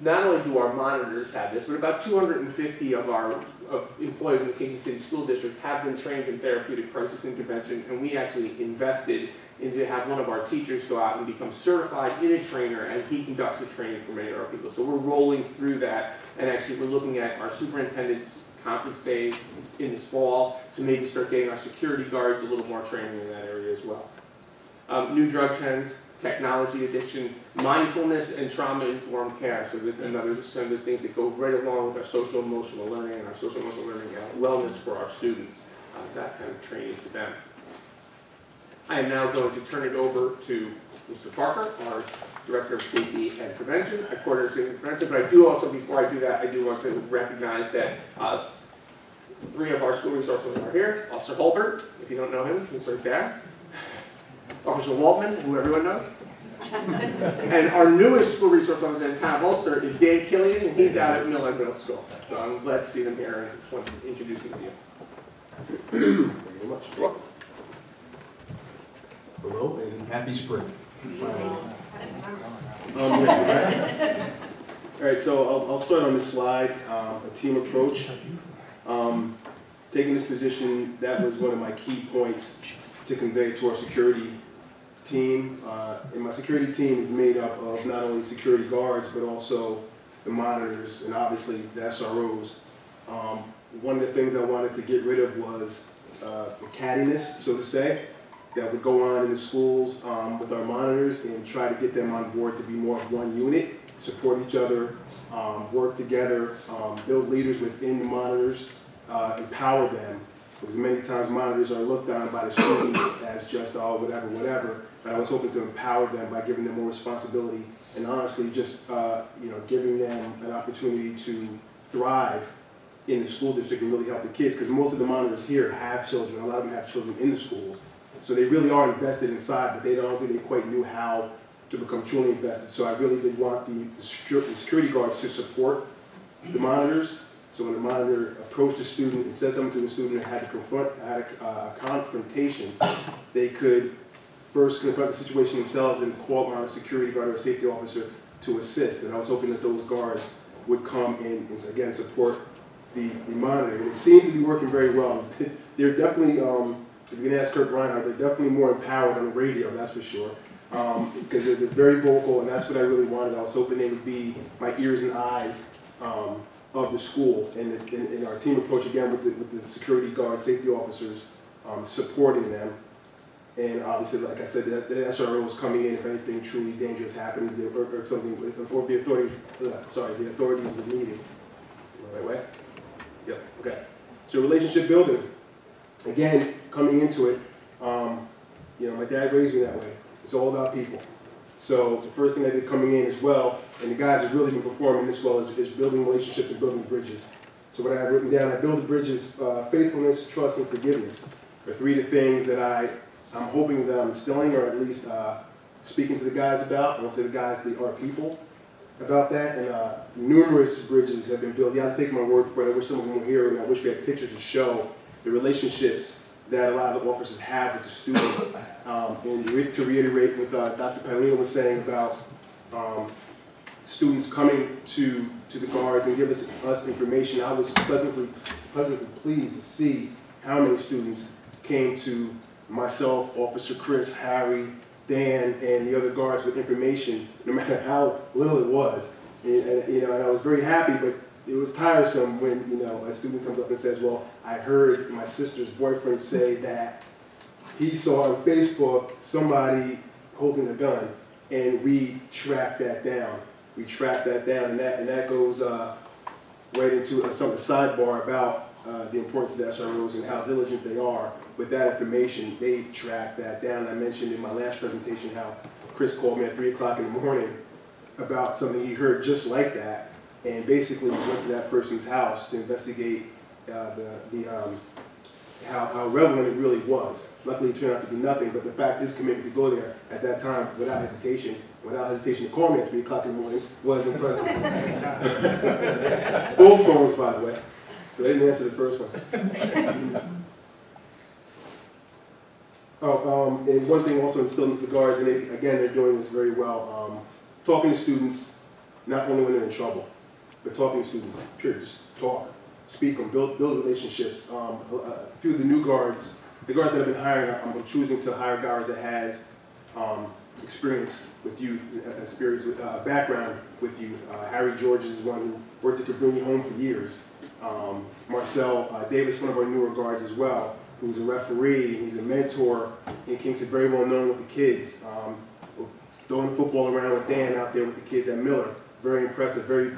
Not only do our monitors have this, but about 250 of our employees in the Kingston City School District have been trained in therapeutic crisis intervention, and we actually invested in to have one of our teachers go out and become certified in a trainer, and he conducts the training for many of our people. So we're rolling through that, and actually we're looking at our superintendent's conference days in this fall to maybe start getting our security guards a little more training in that area as well. New drug trends, technology addiction, mindfulness, and trauma-informed care. So this is another some of those things that go right along with our social-emotional learning and our social-emotional learning wellness for our students. That kind of training for them. I am now going to turn it over to Mr. Parker, our Director of Safety and Prevention, Coordinator of Safety and Prevention. But I do also, before I do that, I do want to recognize that 3 of our school resources are here. Officer Holbert, if you don't know him, he's right there. Officer Waltman, who everyone knows. And our newest school resource officer in town of Ulster is Dan Killian, and he's out at Miller Middle School. So I'm glad to see them here, and just want to introduce him to you. Thank you very much. You're welcome. Hello and happy spring. All right, so I'll start on this slide, a team approach. Taking this position, that was one of my key points to convey to our security team. And my security team is made up of not only security guards, but also the monitors and obviously the SROs. One of the things I wanted to get rid of was the cattiness, so to say, that would go on in the schools with our monitors, and try to get them on board to be more of one unit, support each other, work together, build leaders within the monitors, empower them. Because many times monitors are looked on by the students as just, oh, whatever, whatever. But I was hoping to empower them by giving them more responsibility, and honestly just giving them an opportunity to thrive in the school district and really help the kids. Because most of the monitors here have children. A lot of them have children in the schools. So they really are invested inside, but they don't think they quite knew how to become truly invested. So I really did want the security guards to support the monitors. So when the monitor approached a student and said something to the student and had a confrontation, they could first confront the situation themselves and call on a security guard or a safety officer to assist. And I was hoping that those guards would come in and again support the monitor. And it seemed to be working very well. They're definitely, if you can ask Kirk Reinhardt, they're definitely more empowered on the radio, that's for sure. Because they're very vocal, and that's what I really wanted. I was hoping they would be my ears and eyes of the school, and our team approach again with the security guards, safety officers, supporting them. And obviously, like I said, the SRO is coming in if anything truly dangerous happens, or if something, or the authorities, the authorities are needed. Right way? Yep, okay. So relationship building. Again, coming into it, you know, my dad raised me that way. It's all about people. So the first thing I did coming in as well, and the guys have really been performing this well, is building relationships and building bridges. So what I have written down, I build the bridges, faithfulness, trust, and forgiveness are three of the things that I'm hoping that I'm instilling, or at least speaking to the guys about, and also the guys, our people, about that. And numerous bridges have been built. You have to take my word for it. I wish some of them were here, and I wish we had pictures to show the relationships that a lot of the officers have with the students. And to reiterate what Dr. Paolino was saying about students coming to the guards and give us information, I was pleasantly pleased to see how many students came to myself, Officer Chris, Harry, Dan, and the other guards with information, no matter how little it was. And you know, and I was very happy, but it was tiresome when, you know, a student comes up and says, well, I heard my sister's boyfriend say that he saw on Facebook somebody holding a gun, and we tracked that down. We tracked that down, and that goes right into some of the sidebar about the importance of the SROs and how diligent they are with that information. They track that down. I mentioned in my last presentation how Chris called me at 3 o'clock in the morning about something he heard just like that, and basically went to that person's house to investigate how relevant it really was. Luckily, it turned out to be nothing, but the fact his commitment to go there at that time without hesitation to call me at 3 o'clock in the morning was impressive. Both phones, by the way. But I didn't answer the first one. And one thing also instilled into the guards, and again, they're doing this very well, talking to students, not only when they're in trouble, but talking to students, period. Just talk, speak them, build relationships. A few of the new guards, the guards that I've been hiring, I'm choosing to hire guards that has experience with youth, experience with background with youth. Harry George is one who worked at Cabrini Home for years. Marcel Davis, one of our newer guards as well, who's a referee, he's a mentor in Kingston, very well known with the kids. Throwing the football around with Dan out there with the kids at Miller. Very impressive, very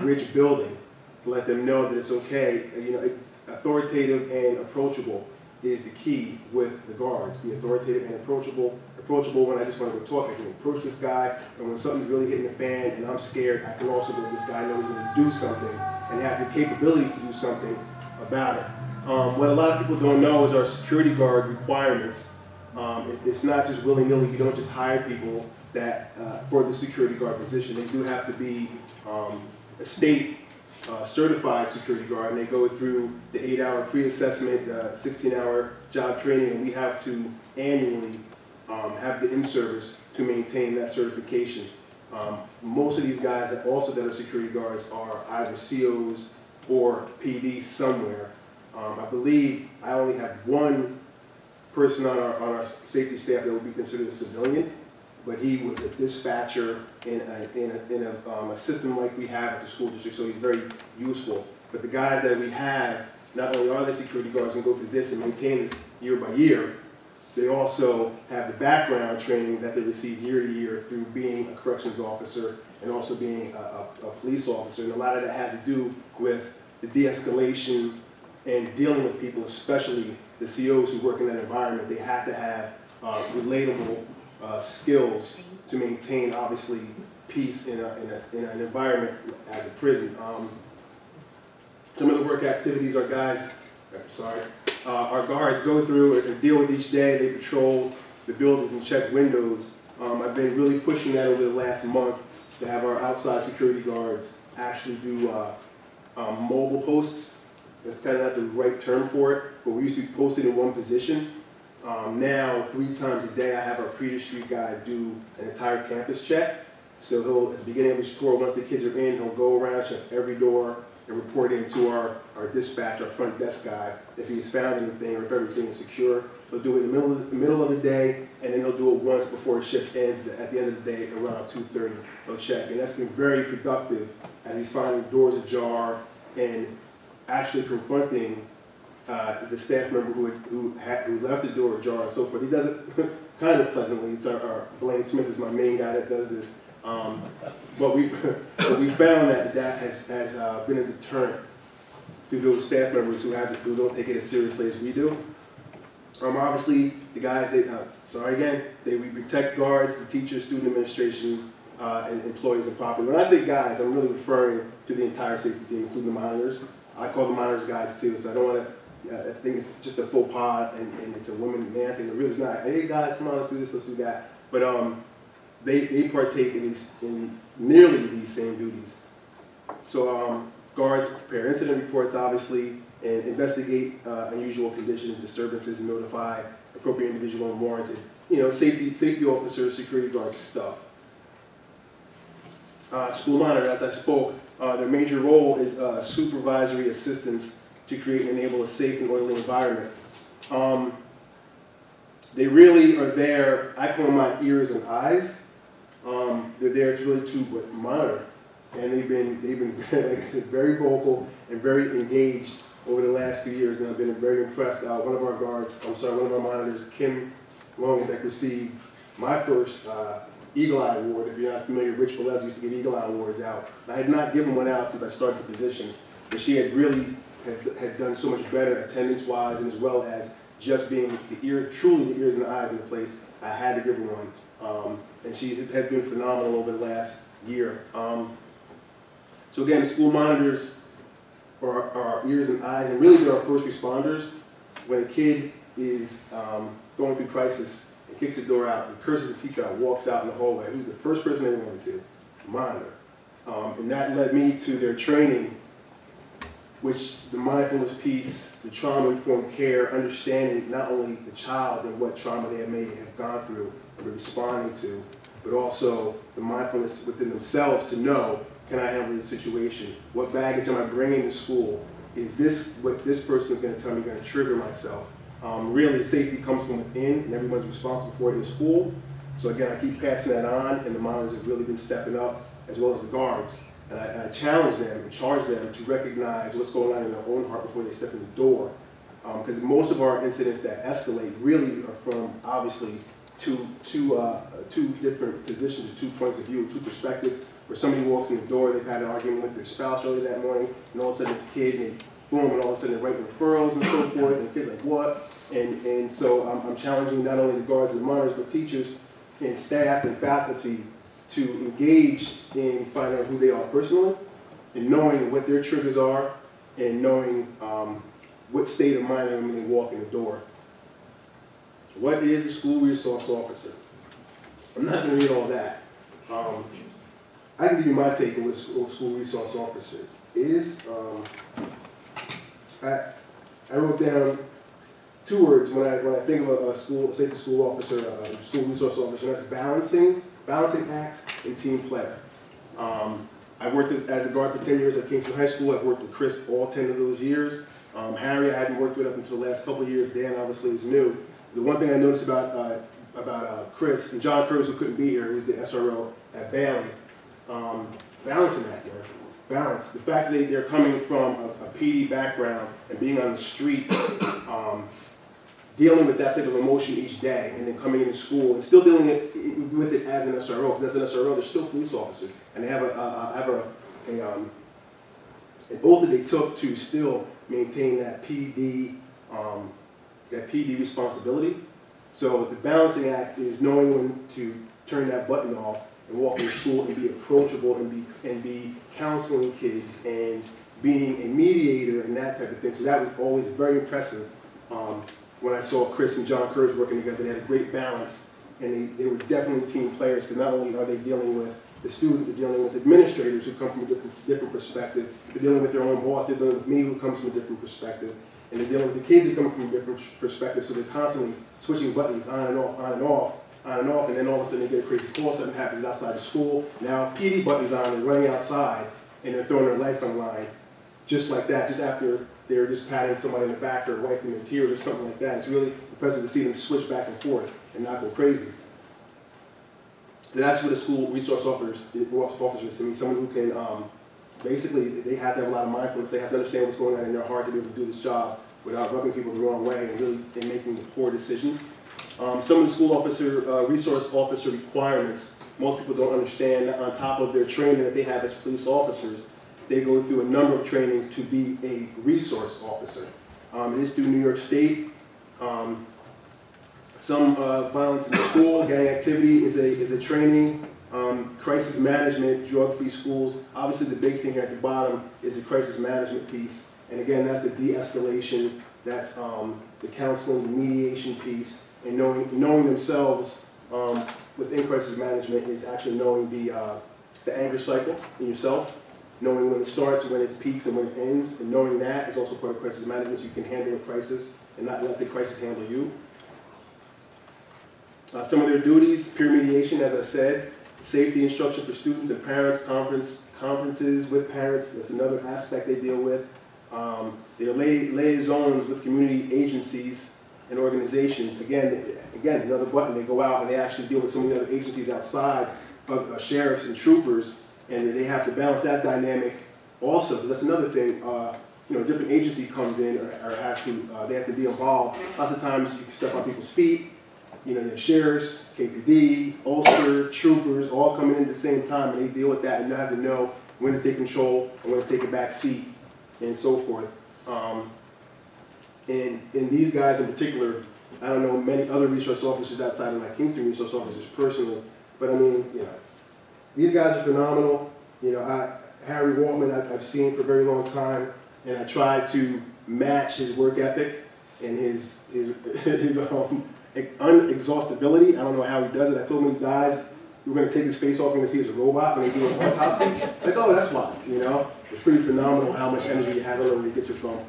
rich building to let them know that it's okay. You know, authoritative and approachable is the key with the guards. Be authoritative and approachable. Approachable when I just want to go talk. I can approach this guy, and when something's really hitting the fan and I'm scared, I can also go, this guy knows he's going to do something and has the capability to do something about it. What a lot of people don't know is our security guard requirements. It's not just willy-nilly. You don't just hire people that for the security guard position. They do have to be a state certified security guard, and they go through the 8-hour pre-assessment, 16-hour job training, and we have to annually have the in-service to maintain that certification. Most of these guys that are security guards are either COs or PD somewhere. I believe I only have one person on our safety staff that would be considered a civilian, but he was a dispatcher in a system like we have at the school district, so he's very useful. But the guys that we have, not only are they security guards and go through this and maintain this year by year, they also have the background training that they receive year to year through being a corrections officer and also being a police officer. And a lot of that has to do with the de-escalation and dealing with people, especially the COs who work in that environment. They have to have relatable skills to maintain, obviously, peace in an environment as a prison. Some of the work activities our guards go through and deal with each day. They patrol the buildings and check windows. I've been really pushing that over the last month to have our outside security guards actually do mobile posts. That's kind of not the right term for it, but we used to be posted in one position. Now, 3 times a day, I have our Preter Street guy do an entire campus check. So he'll, at the beginning of each tour, once the kids are in, he'll go around, check every door, and report into our dispatch, our front desk guy, if he's found anything or if everything is secure. They'll do it in the middle of the day, and then they'll do it once before the shift ends at the end of the day around 2:30. They'll check, and that's been very productive as he's finding doors ajar and actually confronting the staff member who left the door ajar and so forth. He does it kind of pleasantly. It's our Blaine Smith is my main guy that does this. But we found that has been a deterrent to those staff members who don't take it as seriously as we do. Obviously, the guys, we protect guards, the teachers, student administration, and employees and property. When I say guys, I'm really referring to the entire safety team, including the monitors. I call the monitors guys too, so I don't want to, I think it's just a faux pas and it's a woman-man thing. It really is not. Hey guys, come on, let's do this, let's do that. But they partake in nearly these same duties. So guards prepare incident reports, obviously, and investigate unusual conditions, disturbances, and notify appropriate individual when warranted. Safety officers, security guards stuff. School monitor, as I spoke, their major role is supervisory assistance to create and enable a safe and orderly environment. They really are there, I call them my ears and eyes. They're there really to monitor. And they've been very vocal and very engaged over the last 2 years, and I've been very impressed. One of our monitors, Kim Longenbeck, received my first Eagle Eye Award. If you're not familiar, Rich Velez used to give Eagle Eye Awards out. I had not given one out since I started the position, but she had really had done so much better attendance-wise, and as well as just being truly the ears and the eyes in the place. I had to give her one, and she has been phenomenal over the last year. So again, school monitors are our ears and eyes, and really they're our first responders. When a kid is going through crisis and kicks the door out and curses the teacher out, walks out in the hallway, who's the first person they went to? Monitor. And that led me to their training, which the mindfulness piece, the trauma-informed care, understanding not only the child and what trauma they have gone through and are responding to, but also the mindfulness within themselves to know, can I handle this situation? What baggage am I bringing to school? Is this what this person is going to tell me going to trigger myself? Really, safety comes from within, and everyone's responsible for it in school. So again, I keep passing that on, and the monitors have really been stepping up, as well as the guards. And I challenge them and charge them to recognize what's going on in their own heart before they step in the door. Because most of our incidents that escalate really are from, obviously, two different positions, 2 points of view, 2 perspectives. Where somebody walks in the door, they've had an argument with their spouse earlier that morning, and all of a sudden it's a kid, and boom, and all of a sudden they're writing referrals and so forth, and the kid's like, what? And so I'm challenging not only the guards and the monitors, but teachers and staff and faculty to engage in finding out who they are personally, and knowing what their triggers are, and knowing what state of mind they're in when they walk in the door. What is a school resource officer? I'm not going to read all that. I can give you my take on what a school resource officer is. I wrote down 2 words when I think of a safety school officer, a school resource officer, and that's balancing act and team player. I worked as a guard for 10 years at Kingston High School. I've worked with Chris all 10 of those years. Harry I hadn't worked with up until the last couple of years. Dan obviously is new. The one thing I noticed about Chris, and John Curtis, who couldn't be here, who's the SRO at Bailey, balancing that, man. Balance. The fact that they're coming from a PD background and being on the street, dealing with that type of emotion each day, and then coming into school and still dealing with it as an SRO, because as an SRO, they're still police officers, and they have an oath that they took to still maintain that PD responsibility. So the balancing act is knowing when to turn that button off and walk into school and be approachable and be counseling kids and being a mediator and that type of thing. So that was always very impressive. When I saw Chris and John Curtis working together, they had a great balance, and they were definitely team players, because not only are they dealing with the student, they're dealing with administrators who come from a different perspective, they're dealing with their own boss, they're dealing with me who comes from a different perspective, and they're dealing with the kids who come from a different perspective, so they're constantly switching buttons on and off, on and off, on and off, and then all of a sudden they get a crazy call, something happens outside of school, now PD buttons on, they're running outside, and they're throwing their life on the line, just like that, just after they're just patting somebody in the back or wiping their tears or something like that. It's really impressive to see them switch back and forth and not go crazy. That's what a school resource officer is to me, someone who can, basically, they have to have a lot of mindfulness, they have to understand what's going on in their heart to be able to do this job without rubbing people the wrong way and really making poor decisions. Some of the school resource officer requirements, most people don't understand. On top of their training that they have as police officers, they go through a number of trainings to be a resource officer. It is through New York State. Some violence in the school, gang activity is a training. Crisis management, drug-free schools. Obviously the big thing here at the bottom is the crisis management piece. And again, that's the de-escalation, that's the counseling, the mediation piece, and knowing themselves within crisis management is actually knowing the anger cycle in yourself, knowing when it starts, when it peaks, and when it ends, and knowing that is also part of crisis management, so you can handle a crisis and not let the crisis handle you. Some of their duties, peer mediation, as I said, safety instruction for students and parents, conferences with parents, that's another aspect they deal with. They're liaisons with community agencies and organizations. Again, another button, they go out and they actually deal with some of the other agencies outside of sheriffs and troopers, and they have to balance that dynamic also, because that's another thing. A different agency comes in or has to, they have to be involved. Lots of times you can step on people's feet. You have sheriffs, KPD, Ulster, troopers, all coming in at the same time, and they deal with that, and you have to know when to take control and when to take a back seat, and so forth. And these guys in particular, I don't know many other resource officers outside of my Kingston resource officers personally, but I mean, these guys are phenomenal. Harry Waltman I've seen for a very long time, and I try to match his work ethic and his unexhaustibility. I don't know how he does it. I told him, guys, we're going to take his face off, we're going to see as a robot when they do an autopsy. Like, oh, that's why, It's pretty phenomenal how much energy he has. I don't know where he gets it from.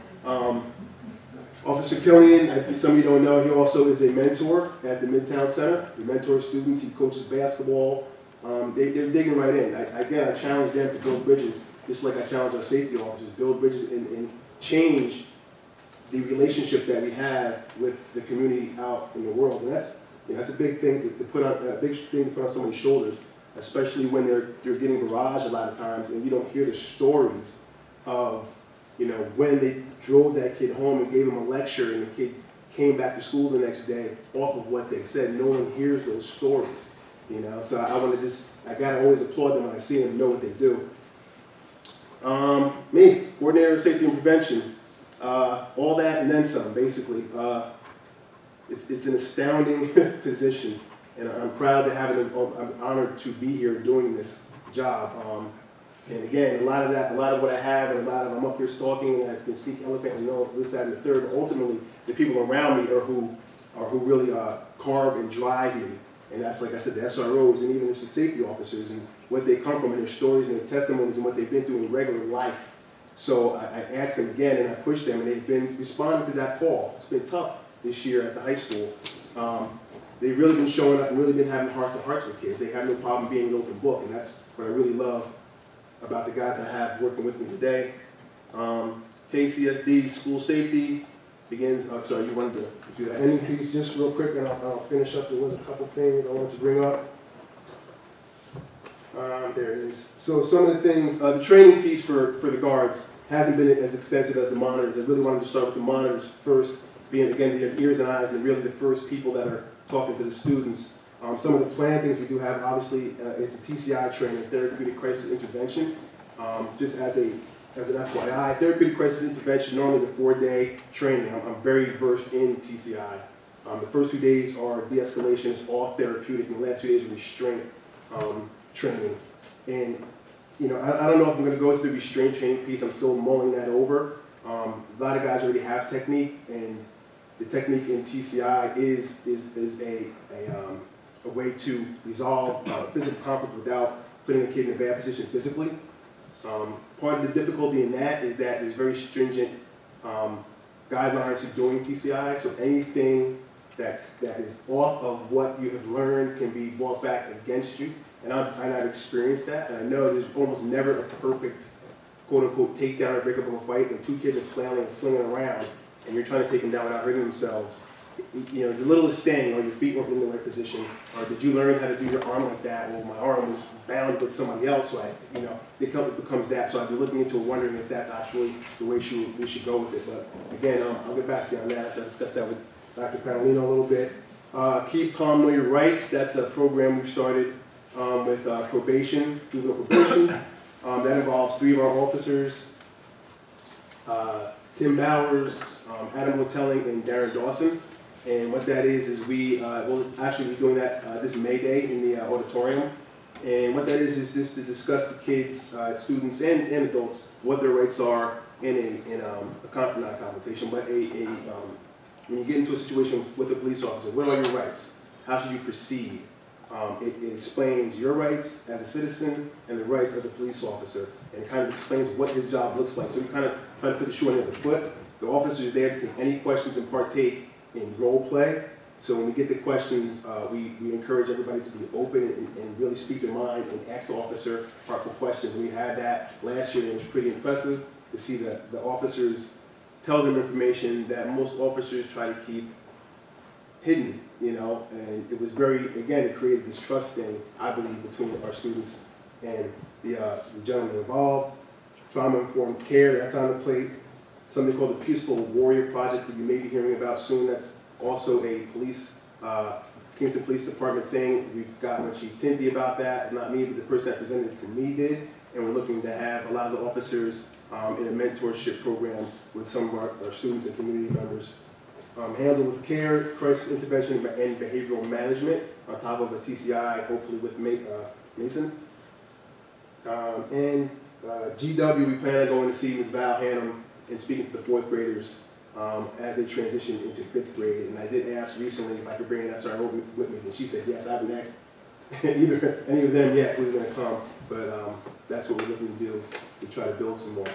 Officer Killian, some of you don't know, he also is a mentor at the Midtown Center. He mentors students, he coaches basketball. They're digging right in. Again, I challenge them to build bridges, just like I challenge our safety officers, build bridges and change the relationship that we have with the community out in the world. And that's a big thing to put on somebody's shoulders, especially when they're getting barraged a lot of times and you don't hear the stories of when they drove that kid home and gave him a lecture and the kid came back to school the next day off of what they said. No one hears those stories, So I gotta always applaud them when I see them know what they do. Me, coordinator of safety and prevention. All that and then some, basically. It's an astounding position, and I'm proud to have it. I'm honored to be here doing this job. And again, a lot of what I have, and I'm up here stalking, and I can speak eloquently, this, that, and the third. But ultimately, the people around me are who really carve and drive me. And that's, like I said, the SROs and even the safety officers and what they come from and their stories and their testimonies and what they've been through in regular life. So I asked them again and I pushed them and they've been responding to that call. It's been tough this year at the high school. They've really been showing up and really been having heart-to-hearts with kids. They have no problem being an open book, and that's what I really love about the guys I have working with me today. KCSD, school safety, begins, I'm sorry, you wanted to see the ending piece just real quick, and I'll finish up. There was a couple things I wanted to bring up. There it is. So some of the things, the training piece for the guards hasn't been as extensive as the monitors. I really wanted to start with the monitors first, being, again, the ears and eyes, and really the first people that are talking to the students. Some of the planned things we do have, obviously, is the TCI training, Therapeutic Crisis Intervention. Just as an FYI, Therapeutic Crisis Intervention normally is a 4-day training. I'm very versed in TCI. The first 2 days are de-escalation, it's all therapeutic, and the last 2 days are restraint training. And I don't know if I'm going to go through the restraint training piece. I'm still mulling that over. A lot of guys already have technique, and the technique in TCI is a way to resolve physical conflict without putting a kid in a bad position physically. Part of the difficulty in that is that there's very stringent guidelines for doing TCI, so anything that is off of what you have learned can be brought back against you. And I've experienced that, and I know there's almost never a perfect quote-unquote takedown or break up of a fight, and 2 kids are flailing and flinging around, and you're trying to take them down without hurting themselves. You know, the littlest thing, or your feet weren't in the right position, or did you learn how to do your arm like that? Well, my arm was bound with somebody else, so it becomes that. So I'd be looking into wondering if that's actually the way we should go with it. But again, I'll get back to you on that after I discuss that with Dr. Catalino a little bit. Keep Calm, Know Your Rights. That's a program we've started with probation, juvenile probation. That involves 3 of our officers, Tim Bowers, Adam Hotelling, and Darren Dawson. And what that is we will actually be doing that this May Day in the auditorium. And what that is just to discuss the kids, students, and adults, what their rights are in not a confrontation, but when you get into a situation with a police officer, what are your rights? How should you proceed? It explains your rights as a citizen and the rights of the police officer, and it kind of explains what his job looks like. So we kind of try to put the shoe on the other foot. The officer is there to take any questions and partake in role play. So when we get the questions, we encourage everybody to be open and really speak their mind and ask the officer proper questions. And we had that last year, and it was pretty impressive to see the officers tell them information that most officers try to keep hidden, and it was again, it created this trust thing, I believe, between our students and the gentleman involved. Trauma-informed care, that's on the plate. Something called the Peaceful Warrior Project that you may be hearing about soon. That's also a Kingston Police Department thing. We've gotten with Chief Tinty about that, not me, but the person that presented it to me did. And we're looking to have a lot of the officers in a mentorship program with some of our students and community members. Handle with care, crisis intervention, and behavioral management on top of a TCI, hopefully with Mason. GW, we plan on going to see Ms. Val Hannum and speaking to the 4th graders as they transition into 5th grade. And I did ask recently if I could bring an SRO with me, and she said yes. I haven't asked either any of them yet who's going to come, but that's what we're looking to do to try to build some more.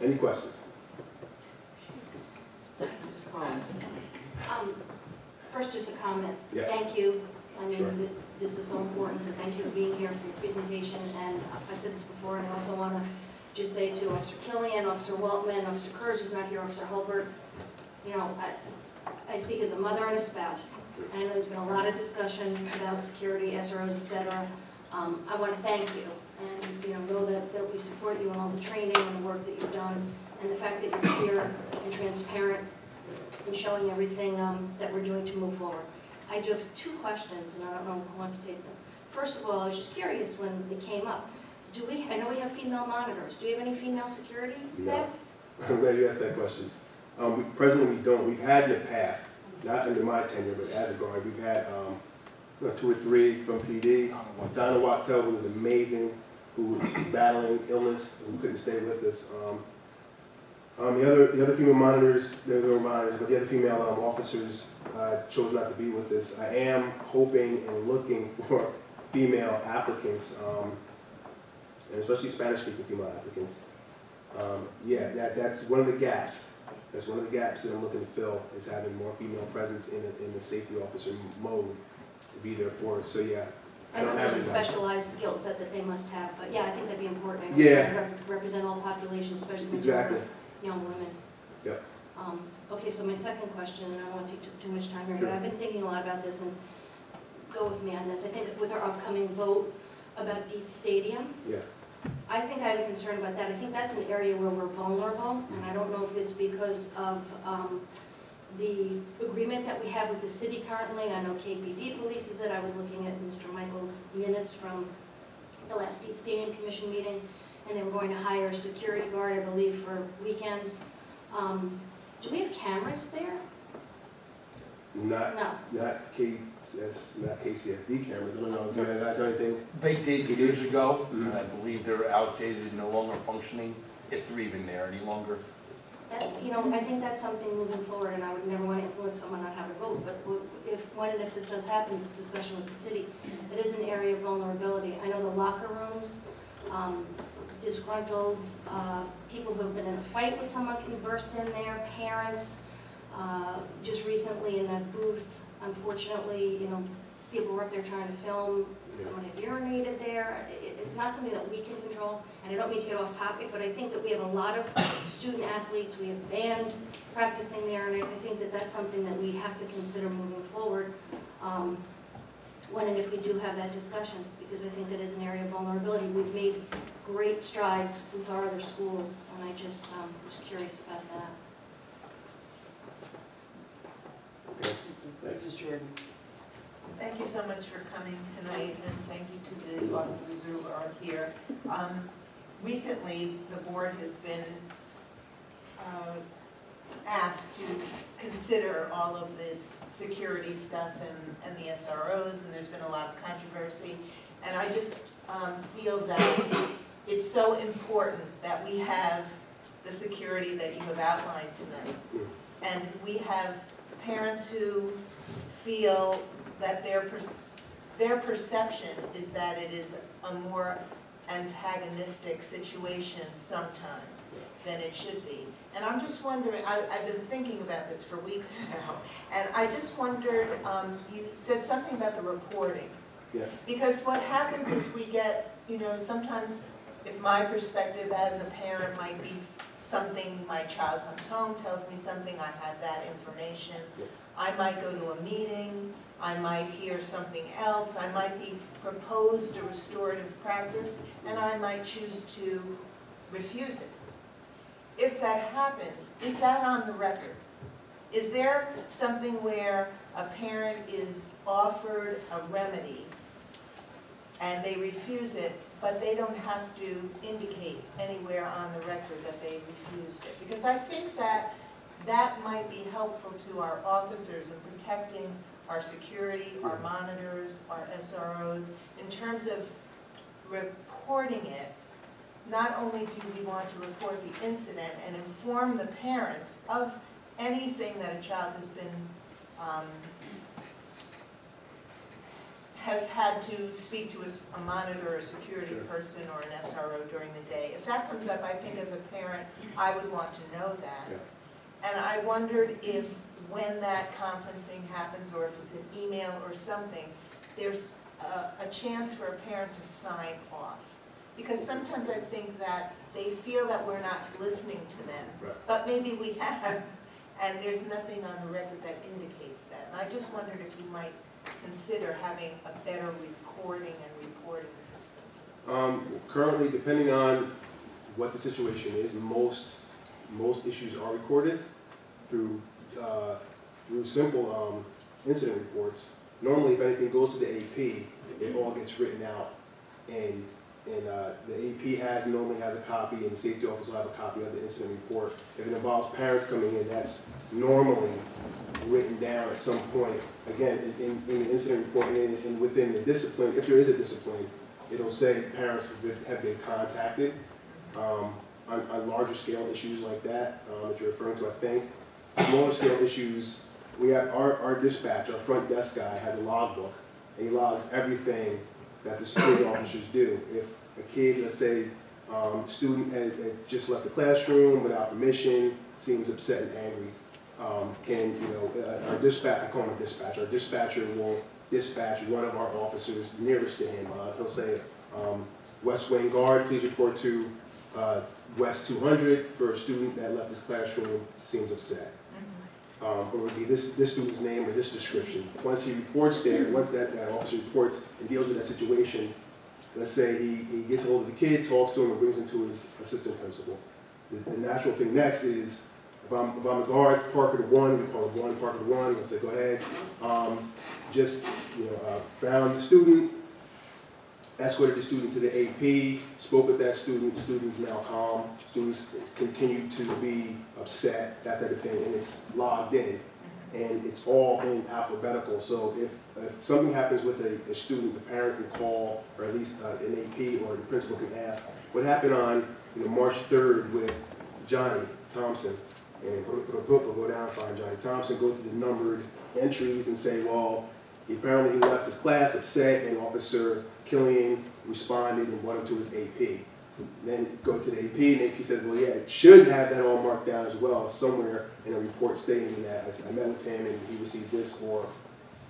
Any questions? First, just a comment. Yeah. Thank you. I mean, Sure. this is so important. Thank you for being here for your presentation. And I've said this before, and I also want to just say to Officer Killian, Officer Weltman, Officer Kurz, who's not here, Officer Hulbert, I speak as a mother and a spouse. And I know there's been a lot of discussion about security, SROs, et cetera. I want to thank you and know that we support you in all the training and the work that you've done, and the fact that you're clear and transparent and showing everything that we're doing to move forward. I do have 2 questions, and I don't know who wants to take them. First of all, I was just curious when it came up. I know we have female monitors. Do we have any female security staff? No. I'm glad you asked that question. Presently, we don't. We've had in the past, not under my tenure, but as a guard, we've had 2 or 3 from PD. Donna Wachtel, who was amazing, who was battling illness, who couldn't stay with us. The other female monitors, there were monitors, but the other female officers chose not to be with us. I am hoping and looking for female applicants, and especially Spanish-speaking female applicants. That's one of the gaps. That's one of the gaps that I'm looking to fill, is having more female presence in the safety officer mode to be there for us. So yeah. I know there's a specialized skill set that they must have, but yeah, I think that'd be important. Yeah. Represent all populations, especially Exactly. young women. Yep. Okay, so my second question, and I don't want to take too much time here, but I've been thinking a lot about this, and go with me on this. I think with our upcoming vote about Dietz Stadium, Yeah. I think I have a concern about that. I think that's an area where we're vulnerable, and I don't know if it's because of the agreement that we have with the city currently. I know KPD releases it. I was looking at Mr. Michael's minutes from the last Dietz Stadium Commission meeting, and they were going to hire a security guard, I believe, for weekends. Do we have cameras there? Not KCSD cameras. I don't know. Do you guys have anything? They did years ago, and I believe they're outdated and no longer functioning, if they're even there any longer. That's, I think that's something moving forward, and I would never want to influence someone on how to vote, but if this does happen, this discussion with the city, it is an area of vulnerability. I know the locker rooms, disgruntled people who have been in a fight with someone can burst in there, parents. Just recently in that booth, unfortunately, people were up there trying to film, Yeah. someone had urinated there. It's not something that we can control, and I don't mean to get off topic, but I think that we have a lot of student athletes, we have band practicing there, and I think that that's something that we have to consider moving forward, when and if we do have that discussion, because I think that is an area of vulnerability. We've made great strides with our other schools, and I just was curious about that. Mrs. Jordan. Thank you so much for coming tonight, and thank you to the officers who are here. Recently, the board has been asked to consider all of this security stuff and the SROs, and there's been a lot of controversy. And I just feel that it's so important that we have the security that you have outlined tonight. And we have parents who feel that their perception is that it is a more antagonistic situation sometimes than it should be. And I'm just wondering, I've been thinking about this for weeks now, and I just wondered, you said something about the reporting. Yeah. Because what happens is we get, sometimes if my perspective as a parent might be something, my child comes home, tells me something, I have that information. Yeah. I might go to a meeting, I might hear something else, I might be proposed a restorative practice, and I might choose to refuse it. If that happens, is that on the record? Is there something where a parent is offered a remedy and they refuse it, but they don't have to indicate anywhere on the record that they refused it? Because I think that that might be helpful to our officers in protecting our security, our monitors, our SROs, in terms of reporting it. Not only do we want to report the incident and inform the parents of anything that a child has had to speak to a monitor, a security person, or an SRO during the day. If that comes up, I think as a parent, I would want to know that. Yeah. And I wondered if when that conferencing happens, or if it's an email or something, there's a chance for a parent to sign off. Because sometimes I think that they feel that we're not listening to them, Right. but maybe we have, and there's nothing on the record that indicates that. And I just wondered if you might consider having a better recording and reporting system. Currently, depending on what the situation is, most issues are recorded through simple incident reports. Normally, if anything goes to the AP, it all gets written out, and the AP normally has a copy, and the safety officer will have a copy of the incident report. If it involves parents coming in, that's normally written down at some point. Again, in the incident report and within the discipline, if there is a discipline, it'll say parents have been contacted. On larger scale issues like that you're referring to, I think. Smaller scale issues, we have our dispatch, our front desk guy has a logbook, and he logs everything that the security officers do. If a kid, let's say, student had just left the classroom without permission, seems upset and angry, our dispatch, I call him a dispatch, our dispatcher will dispatch one of our officers nearest to him. He'll say, West Wing Guard, please report to West 200 for a student that left his classroom, seems upset. Or it would be this student's name or this description. Once he reports there, once that officer reports and deals with that situation, let's say he gets a hold of the kid, talks to him, and brings him to his assistant principal. The natural thing next is, if I'm a guard, Parker to 1, we call it 1, Parker to 1, he'll say, go ahead. Found the student, escorted the student to the AP, spoke with that student, student's now calm, students continue to be upset, that type of thing, and it's logged in. And it's all in alphabetical, so if something happens with a student, the parent can call, or at least an AP or the principal can ask, what happened on March 3rd with Johnny Thompson? And we'll go down and find Johnny Thompson, go to the numbered entries and say, well, apparently he left his class upset, and Officer Killian responded and brought him to his AP. Then go to the AP, and the AP said, well, yeah, it should have that all marked down as well, somewhere in a report stating that I met with him and he received this, or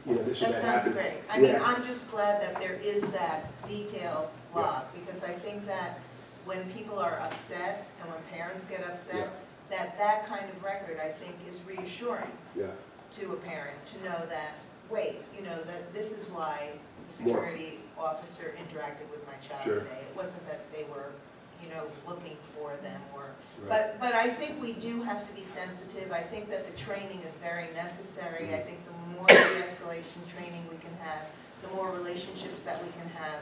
you know, this or That that sounds happened. great. I mean, Yeah. I'm just glad that there is that detailed log, because I think that when people are upset and when parents get upset, that kind of record, I think, is reassuring Yeah. to a parent to know that, wait, you know, that this is why the security officer interacted with my child Sure. today. It wasn't that they were, you know, looking for them or, Right. but I think we do have to be sensitive. I think that the training is very necessary. I think the more de-escalation training we can have, the more relationships that we can have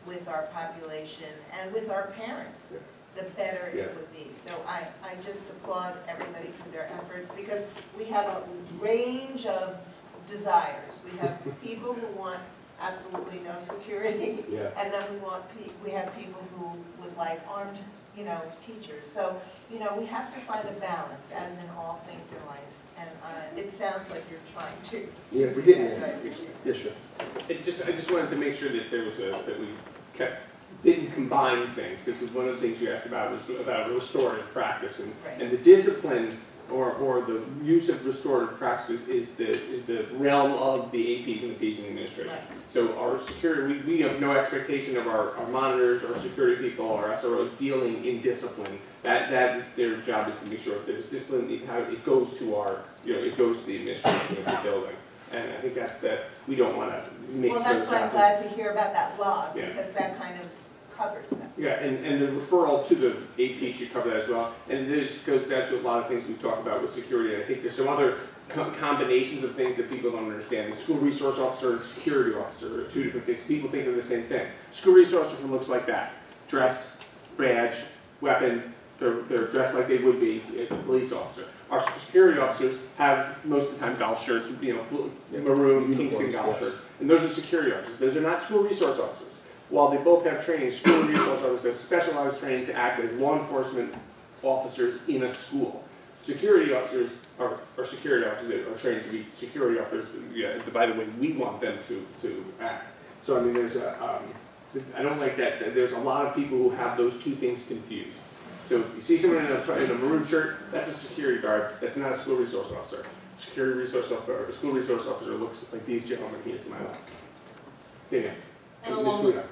with our population and with our parents, the better Yeah. it would be. So I just applaud everybody for their efforts, because we have a range of desires. We have people who want absolutely no security, Yeah. and then we have people who would like armed, you know, teachers. So, you know, we have to find a balance, as in all things in life. And it sounds like you're trying to. Yeah, we're getting That's what I there. appreciate. Yes, sure. I just wanted to make sure that there was that we didn't combine things, because one of the things you asked about was about restorative practice, Right. and the discipline or the use of restorative practices is the realm of the APs and the Ps and the administration. Right. So our security, we have no expectation of our monitors, our security people, our SROs dealing in discipline. That is their job, is to make sure if there's discipline, is how it goes to our, you know, it goes to the administration of the building. And I think that's we don't want to make Well, sure that's why I'm that glad to hear about that log, Yeah. because that kind of covers that. Yeah, and the referral to the AP should cover that as well. And this goes down to a lot of things we talk about with security. And I think there's some other combinations of things that people don't understand. The school resource officer and security officer are two different things. People think they're the same thing. School resource officer looks like that. Dressed, badge, weapon, they're dressed like they would be as a police officer. Our security officers have, most of the time, golf shirts, you know, maroon, Kingston golf shirts. And those are security officers. Those are not school resource officers. While they both have training, school resource officers have specialized training to act as law enforcement officers in a school. Security officers are security officers that are trained to be security officers. Yeah, by the way, we want them to act. So I mean, I don't like that. There's a lot of people who have those two things confused. So if you see someone in a maroon shirt, that's a security guard. That's not a school resource officer. Security resource officer, or a school resource officer looks like these gentlemen here to my left. Yeah. And Ms. along Luda.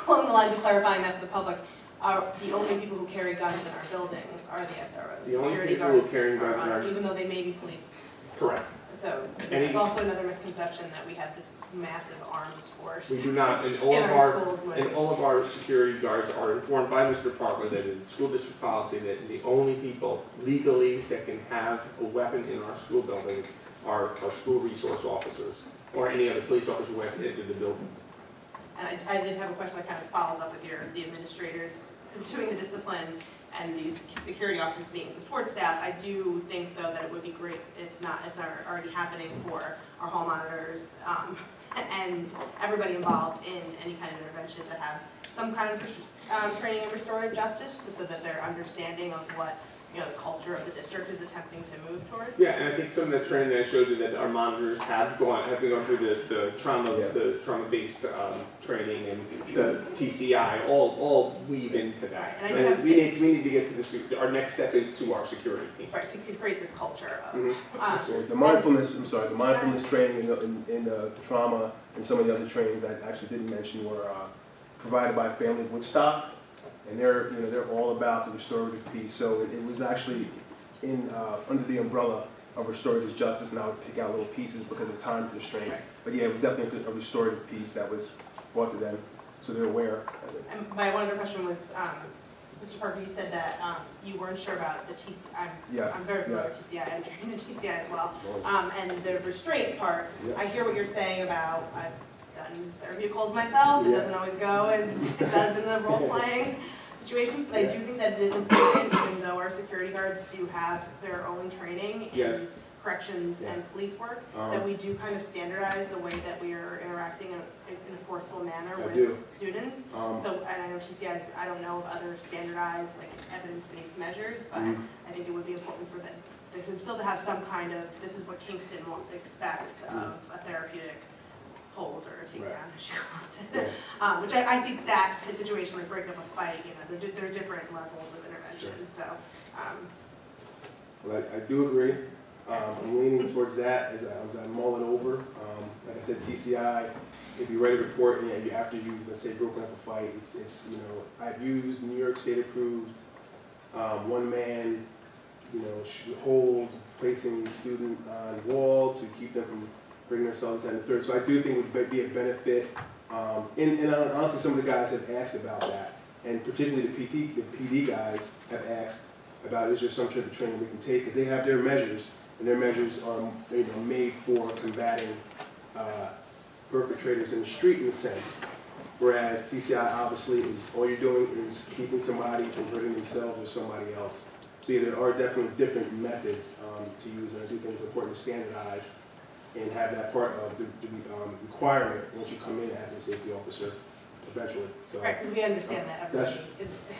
along the lines of clarifying that for the public, the only people who carry guns in our buildings are the SROs. The only Security people who guards carry guns are, are- even though they may be police. Correct. So Any- it's also another misconception that we have this massive armed force We do not, and all in of our our, schools. and all of our security guards are informed by Mr. Parker that it is school district policy that the only people legally that can have a weapon in our school buildings are school resource officers or any other police officer who has entered the building. And I did have a question that kind of follows up with the administrators doing the discipline and these security officers being support staff. I do think, though, that it would be great, if not, as are already happening for our hall monitors and everybody involved in any kind of intervention, to have some kind of training in restorative justice, so that they're understanding of what, you know, the culture of the district is attempting to move towards. Yeah, and I think some of the training that I showed you that our monitors have been going through the trauma-based training and the TCI, all weave into that. And I do have we need to get to this. Our next step is to our security team. Right, to create this culture of. Mhm. So the mindfulness, the mindfulness training in the trauma and some of the other trainings I actually didn't mention were provided by Family of Woodstock, and they're all about the restorative piece. So it was actually under the umbrella of restorative justice, and I would pick out little pieces because of time constraints. But yeah, it was definitely a restorative piece that was brought to them, so they're aware of it. And my one other question was, Mr. Parker, you said that you weren't sure about the TCI. I'm very familiar with TCI. I'm trained in TCI as well. And the restraint part, I hear what you're saying about, I've done therapy calls myself. It doesn't always go as it does in the role-playing situations, but I do think that it is important, even though our security guards do have their own training in corrections and police work, that we do kind of standardize the way that we are interacting in a forceful manner with students. So, and I know TCIs, I don't know of other standardized, like, evidence-based measures, but I think it would be important for them still to have some kind of, this is what Kingston expects of a therapeutic hold or a takedown, as you call it. Which I see that situation like breaks up a fight, you know, there are different levels of intervention, so. Well, I do agree. I'm leaning towards that as I mull it over. Like I said, TCI, if you write a report and you have to use, let's say, broken up a fight, it's you know, I've used New York State approved, one man, you know, hold, placing the student on wall to keep them from bringing themselves down the third. So I do think it would be a benefit. And honestly, some of the guys have asked about that. And particularly the PD guys have asked about, is there some type of training we can take? Because they have their measures, and their measures are, you know, made for combating perpetrators in the street in a sense. Whereas TCI obviously is, all you're doing is keeping somebody from hurting themselves or somebody else. So yeah, there are definitely different methods to use, and I do think it's important to standardize and have that part of the requirement once you come in as a safety officer eventually. So, Right, because we understand that everybody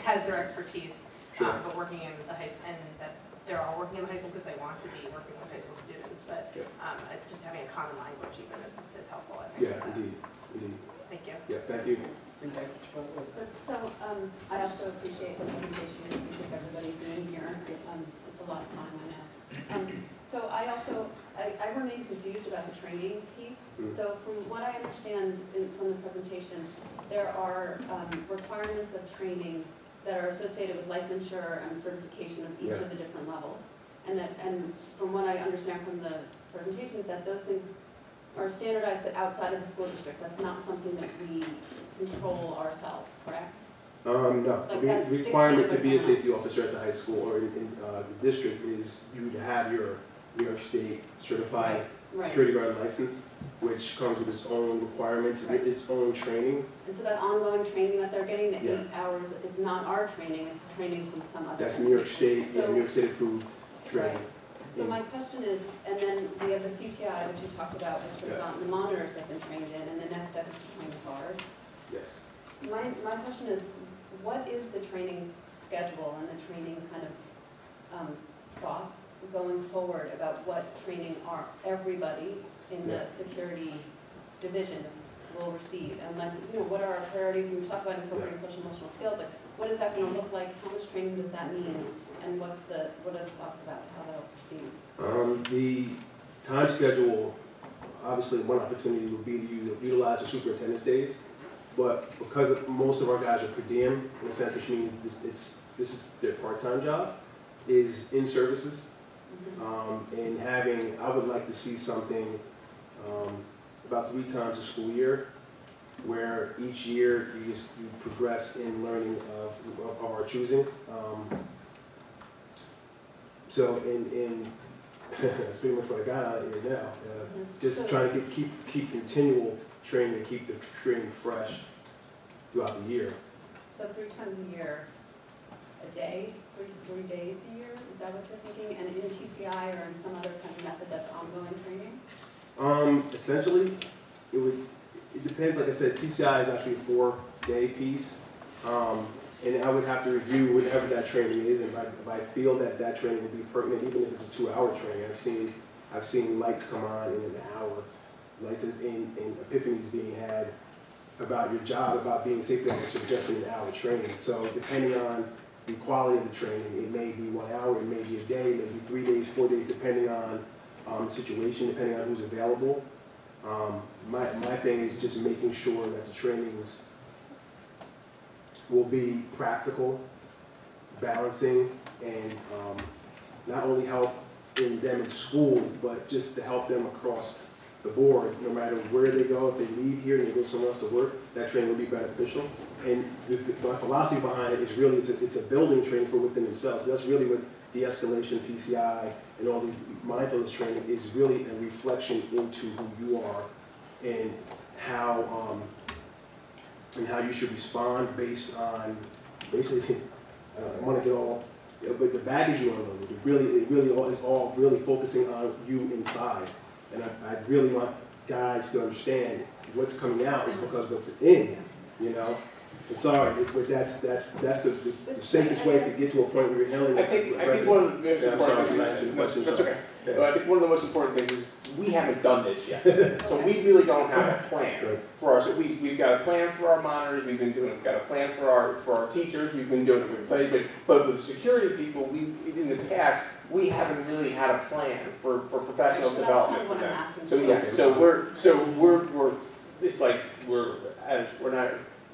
has their expertise, Sure. but working in the high, and that they're all working in the high school because they want to be working with high school students, but Yeah. just having a common language even is helpful, I think. Yeah, indeed, indeed. Thank you. Yeah, thank you. And Dr. Chipotle. So, I also appreciate the presentation, I appreciate everybody being here. It's a lot of time, I know. So I remain confused about the training piece. So from what I understand from the presentation, there are requirements of training that are associated with licensure and certification of each of the different levels. And from what I understand from the presentation, that those things are standardized but outside of the school district. That's not something that we control ourselves, correct? No, Like the that's requirement to be a 16%. safety officer at the high school or in the district is you to have your New York State certified Right. security guard license, which comes with its own requirements, Right. its own training. And so that ongoing training that they're getting, the Yeah. 8 hours, it's not our training, it's training from some other. That's New York entity. State, yeah, So- New York State approved training. Right. So my question is, and then we have the CTI, which you talked about, which has Yeah. gotten the monitors have been trained in, and the next step is to train the guards. Yes. My question is, what is the training schedule and the training kind of thoughts going forward about what training are everybody in the Yeah. security division will receive? And like, you know, what are our priorities when we talk about incorporating social emotional skills? Like, what is that going to look like? How much training does that mean? And what are the thoughts about how that will proceed? The time schedule, obviously one opportunity would be to utilize the superintendent's days, but because most of our guys are per diem, in a sense, which means this is their part-time job, is in services. And I would like to see something about 3 times a school year, where each year you progress in learning of our choosing. So that's pretty much what I got out of here now. Just trying to keep continual training and keep the training fresh throughout the year. So 3 times a year, a day, 3 days a year, is that what you're thinking? And in TCI or in some other kind of method that's ongoing training? Essentially, it depends. Like I said, TCI is actually a 4-day piece. And I would have to review whatever that training is, and if I feel that training would be pertinent, even if it's a 2-hour training. I've seen lights come on in an hour, lights and epiphanies being had about your job, about being a safety officer, just in an hour training. So depending on the quality of the training, it may be 1 hour, it may be a day, maybe 3 days, 4 days, depending on the situation, depending on who's available. My thing is just making sure that the trainings will be practical, balancing, and not only help in them in school, but just to help them across the board, no matter where they go. If they leave here and they go somewhere else to work, that training will be beneficial. And my philosophy behind it is really, it's a building training for within themselves. That's really what de-escalation, TCI, and all these mindfulness training is, really a reflection into who you are and how you should respond based on, basically, I don't want to get all, but the baggage you unload, it really is all really focusing on you inside. And I really want guys to understand what's coming out is because what's in, you know? I'm sorry, but that's the safest way to get to a point where you're handling. I think one of the I'm sorry, can I answer the question? That's okay. But I think one of the most important things is we haven't done this yet. So we really don't have a plan Right. for our, so we've got a plan for our monitors, we've got a plan for our teachers, we've been doing it with play, but with security people, in the past, we haven't really had a plan for professional That's development kind of for what I'm them. asking So for. yeah, we're it's like we're not,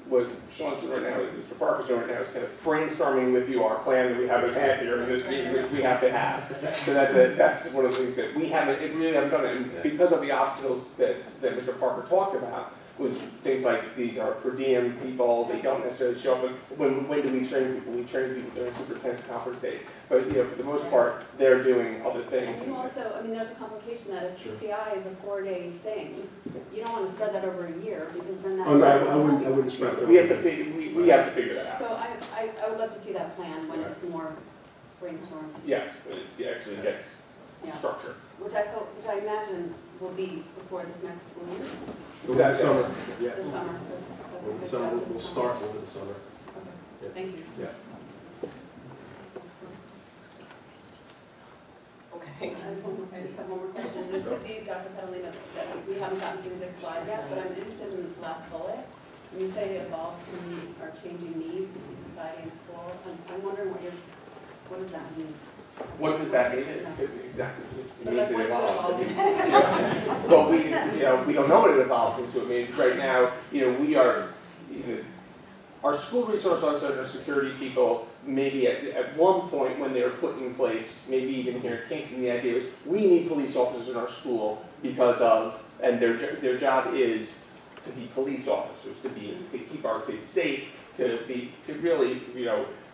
what Sean's doing right now, Mr. Parker's doing right now is kind of brainstorming with you our plan that we haven't had here in this meeting, which we have to have. So that's one of the things that we really haven't done it. And because of the obstacles that Mr. Parker talked about, was things like these are per diem people, they don't necessarily show up. When do we train people? We train people during superintendent's conference days. But for the most part, they're doing other things. And you also, I mean, there's a complication that if TCI is a 4-day thing, you don't want to spread that over a year because then that. Oh, no, I wouldn't spread it. We have to figure that out. So I would love to see that plan when it's more brainstormed. Yes, so it actually gets Yes. structured. Which I imagine will be before this next school year, Over the summer, yeah. this summer. That's a Over the good summer, step. we'll start over the summer. Okay, thank you. Okay. I just have one more question. It could be, Dr. Catalina, that we haven't gotten through this slide yet, but I'm interested in this last bullet. When you say it evolves to meet our changing needs in society and school, I'm wondering what does that mean? What does that mean? Exactly. It But means like, it what's evolves. evolving? Well, we don't know what it evolves into. I mean, right now, we are, our school resource officers and our security people, maybe at one point when they were put in place, maybe even here at Kingston, the idea was we need police officers in our school because of, and their job is to be police officers, to keep our kids safe, to really,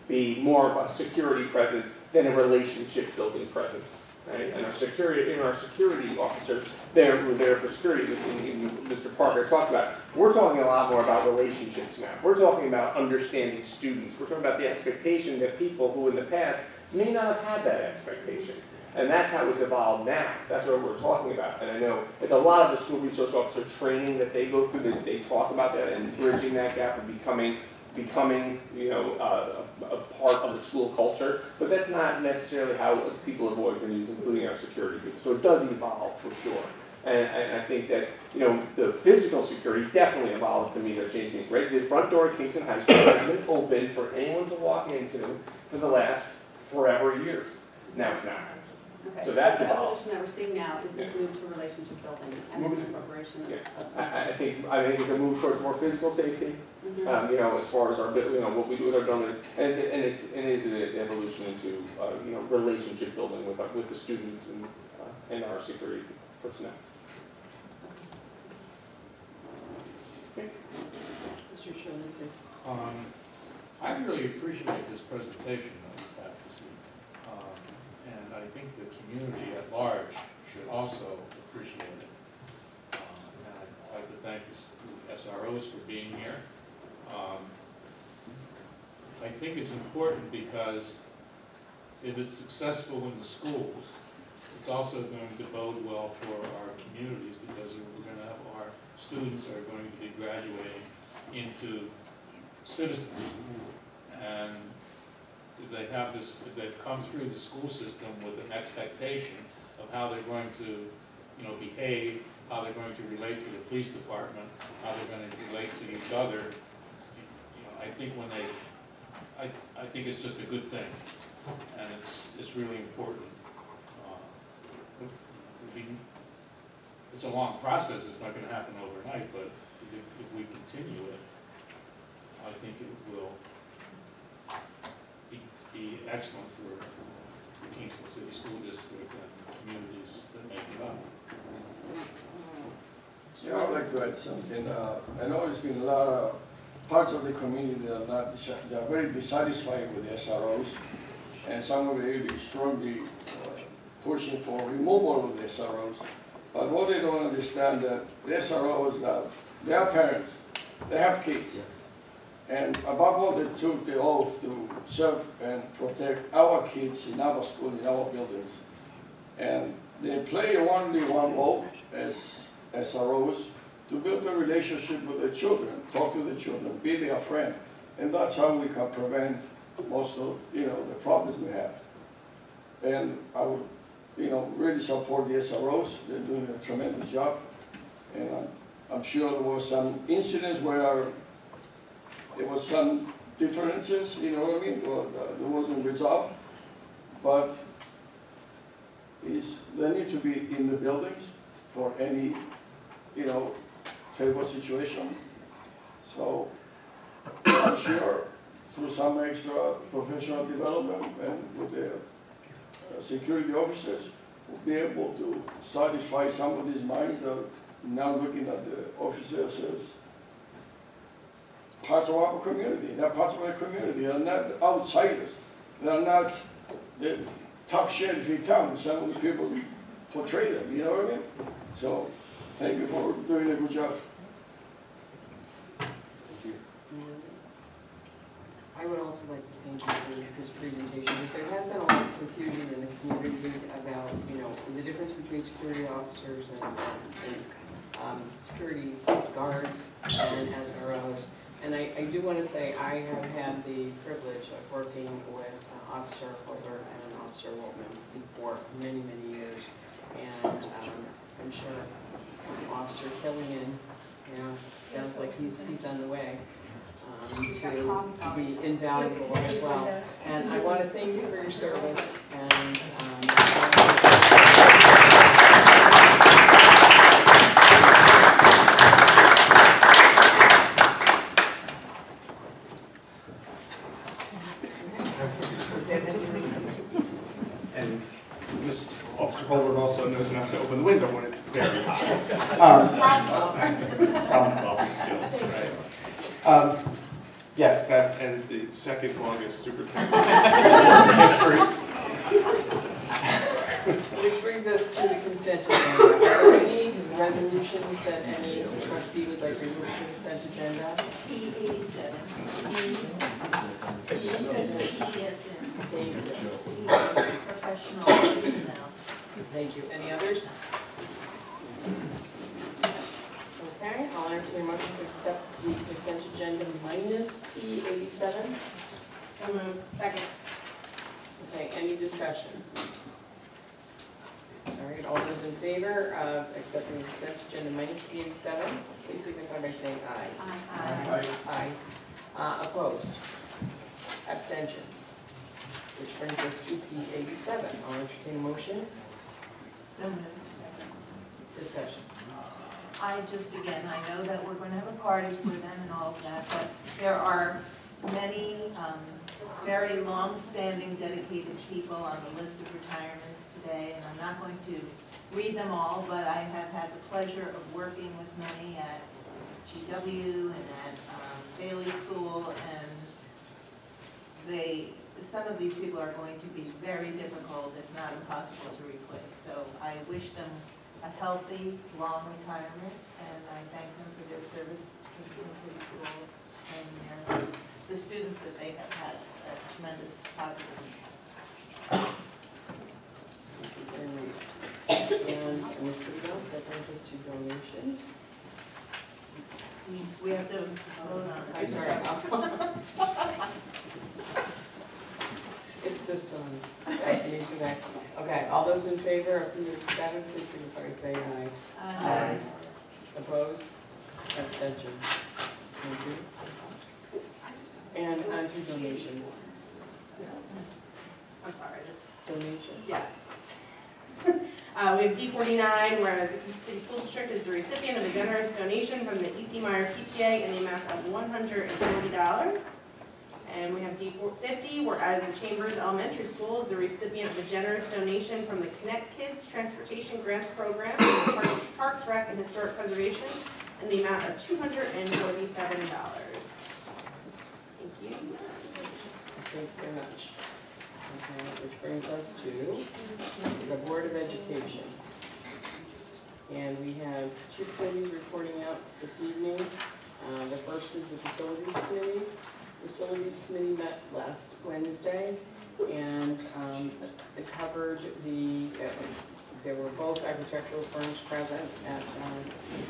be more of a security presence than a relationship building presence. Right? And our security officers, they're there for security, Mr. Parker talked about. We're talking a lot more about relationships now. We're talking about understanding students. We're talking about the expectation that people who in the past may not have had that expectation. And that's how it's evolved now. That's what we're talking about. And I know it's a lot of the school resource officer training that they go through, that they talk about that and bridging that gap and becoming a part of the school culture, but that's not necessarily how people have always been used, including our security people. So it does evolve for sure. And I think that, the physical security definitely evolves to meet our changing needs, right? The front door at Kingston High School has been open for anyone to walk into for the last forever years. Now it's not. Okay, So that's the evolved. evolution that we're seeing now is this move to relationship building and this incorporation of. I think it's a move towards more physical safety. Mhm. As far as our, what we do with our donors, and it is an evolution into, relationship building with the students and our security personnel. Okay. Mr. Shaughnessy. I really appreciate this presentation, I have to see. And I think the community at large should also appreciate it. And I'd like to thank the SROs for being here. I think it's important because if it's successful in the schools, it's also going to bode well for our communities because we're going to have our students are going to be graduating into citizens. And if they have this, if they've come through the school system with an expectation of how they're going to, behave, how they're going to relate to the police department, how they're going to relate to each other, I think I think it's just a good thing, and it's really important. It's a long process. It's not going to happen overnight, but if we continue it, I think it will be excellent for the Kingston City School District and the communities that make it up. Yeah, I'd like to add something. I know there's been a lot of parts of the community that are not, they are very dissatisfied with the SROs, and some of them are strongly pushing for removal of the SROs. But what they don't understand that the SROs, they are parents, they have kids, and above all, they took the oath to serve and protect our kids in our school, in our buildings, and they play only one role as SROs, to build a relationship with the children, talk to the children, be their friend. And that's how we can prevent most of, the problems we have. And I would really support the SROs. They're doing a tremendous job. And I'm sure there was some incidents where there was some differences, you know what I mean, that wasn't resolved. But they need to be in the buildings for any, terrible situation. So I'm sure through some extra professional development and with the security officers, we'll be able to satisfy some of these minds that are now looking at the officers as parts of our community. They're parts of our community. They're not outsiders. They're not the top sheriff in town. Some of the people portray them, you know what I mean? So thank you for doing a good job. I would also like to thank you for this presentation, because there has been a lot of confusion in the community about, the difference between security officers and security guards and SROs. And I do want to say I have had the privilege of working with Officer Fuller and Officer Woltman for many, many years. And I'm sure Officer Killian, sounds like he's on the way. To be invaluable as well. And I want to thank you for your service. And And Mr. Officer Holder also knows not to open the window when it's very hot. Problem solving skills, right? Yes, that ends the second longest superintendent's history. which brings us to the consent agenda. Are there any resolutions that any trustee would like to remove from the consent agenda? P87. Professional personnel. Thank you. Any others? Okay, I'll entertain a motion to accept the consent agenda minus P87. So moved. Second. Okay, any discussion? All right, all those in favor of accepting the consent agenda minus P87, please signify by saying aye. Aye. Aye. Opposed? Abstentions? Which brings us to P87. I'll entertain a motion. So moved. Discussion. I know that we're going to have a party for them and all of that, but there are many very long-standing dedicated people on the list of retirements today, and I'm not going to read them all, but I have had the pleasure of working with many at GW and at Bailey School, and some of these people are going to be very difficult, if not impossible, to replace. So I wish them a healthy, long retirement, and I thank them for their service to the Sin City School and the students that they have had a tremendous positive impact. And Ms. Rigo, that brings us to donations. We have to vote on it. I'm sorry. It's this okay, all those in favor of P87, please signify by saying aye. Aye. Opposed? Abstention? Thank you. And on to donations. I'm sorry, Donations? yes. We have D49, whereas the City School District is the recipient of a generous donation from the E.C. Meyer PTA in the amount of $140. And we have D50, whereas the Chambers Elementary School is the recipient of a generous donation from the Connect Kids Transportation Grants Program for Parks, Rec, and Historic Preservation in the amount of $247. Thank you. Thank you very much. Okay, which brings us to the Board of Education. And we have two committees reporting out this evening. The first is the Facilities Committee. The Facilities Committee met last Wednesday, and it covered there were both architectural firms present at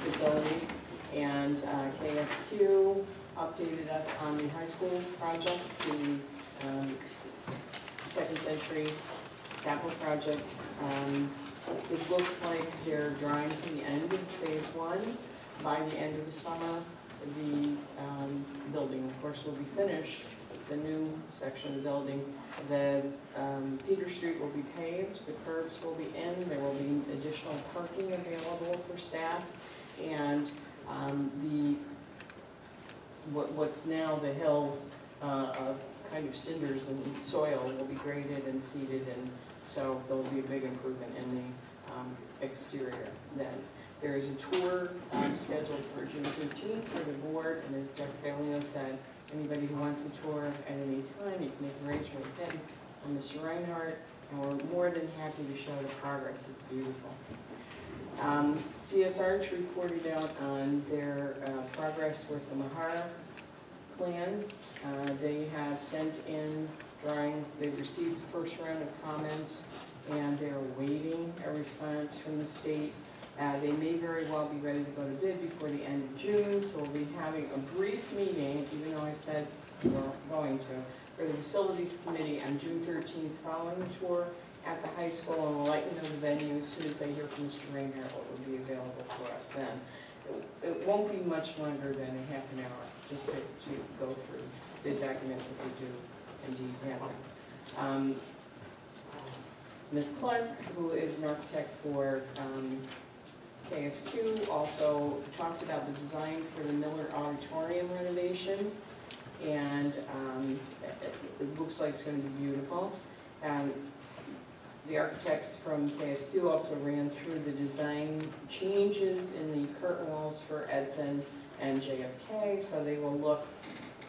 facilities, and KSQ updated us on the high school project, the Second Century capital project. It looks like they're drawing to the end of phase one. By the end of the summer, the building, of course, will be finished. The new section of the building, the Peter Street will be paved, the curbs will be in, there will be additional parking available for staff, and what's now the hills of kind of cinders and soil will be graded and seeded, and so there will be a big improvement in the exterior then. There is a tour scheduled for June 15th for the board, and as Dr. Galino said, anybody who wants a tour at any time, you can make an arrangement with him or Mr. Reinhardt, and we're more than happy to show the progress. It's beautiful. CSRH reported out on their progress with the Mahar plan. They have sent in drawings. They've received the first round of comments, and they're awaiting a response from the state. They may very well be ready to go to bid before the end of June, so we'll be having a brief meeting, even though I said we're going to, for the facilities committee on June 13th following the tour at the high school, and we'll let you know the venue as soon as I hear from Mr. Reinhardt what will be available for us then. It won't be much longer than a half an hour, just to go through the documents that we do indeed have. Ms. Clark, who is an architect for KSQ, also talked about the design for the Miller Auditorium renovation, and it looks like it's going to be beautiful. The architects from KSQ also ran through the design changes in the curtain walls for Edson and JFK, so they will look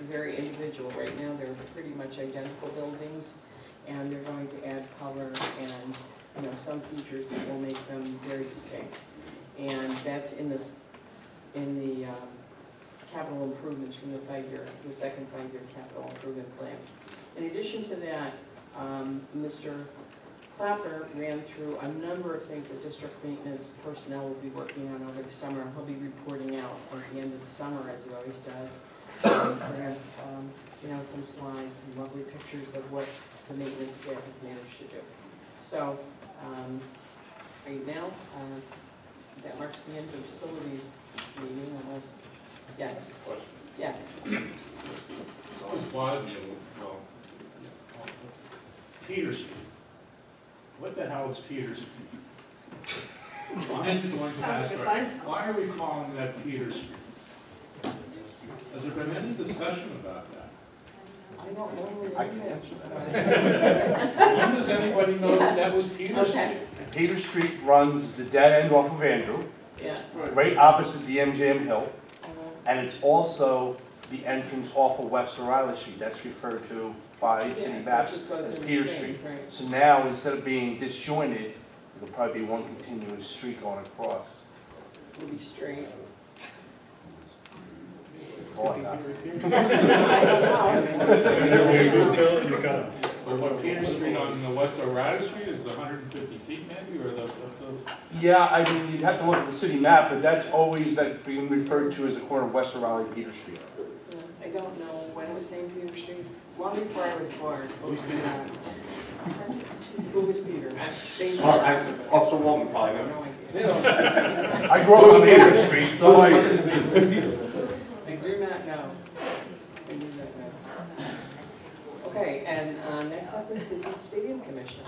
very individual. Right now they're pretty much identical buildings, and they're going to add color and some features that will make them very distinct. And that's in the capital improvements from the second five-year capital improvement plan. In addition to that, Mr. Clapper ran through a number of things that district maintenance personnel will be working on over the summer. He'll be reporting out at the end of the summer, as he always does. Perhaps, some slides and lovely pictures of what the maintenance staff has managed to do. So, right now, that marks the end of the facilities meeting, unless, yes. Question. Yes. It's always bothered me, well, Peter Street. What the hell is Peter Street? Why is it going to Sounds like a Bastrop? Seinfeld. Why are we calling that Peter Street? Has there been any discussion about that? I don't know. I can answer that. When does anybody know that was Peter Street? Peter Street runs the dead end off of Andrew, Yeah. right opposite the MGM Hill, and it's also the entrance off of West O'Reilly Street. That's referred to by city maps as Peter Street. Right. So now, instead of being disjointed, it'll probably be one continuous street going across. It'll be straight. Oh, I got But what Peter Street on the West O'Reilly Street is the 150 feet maybe, or the Yeah, I mean, you'd have to look at the city map, but that's always being referred to as the corner of West O'Reilly and Peter Street. I don't know when it was named Peter Street. Long before I was born. Who was Peter? Officer Walton probably knows. No idea. I grew up on Peter Street, so I... I do not know. I do not know. Okay, and next up is the Stadium Commission.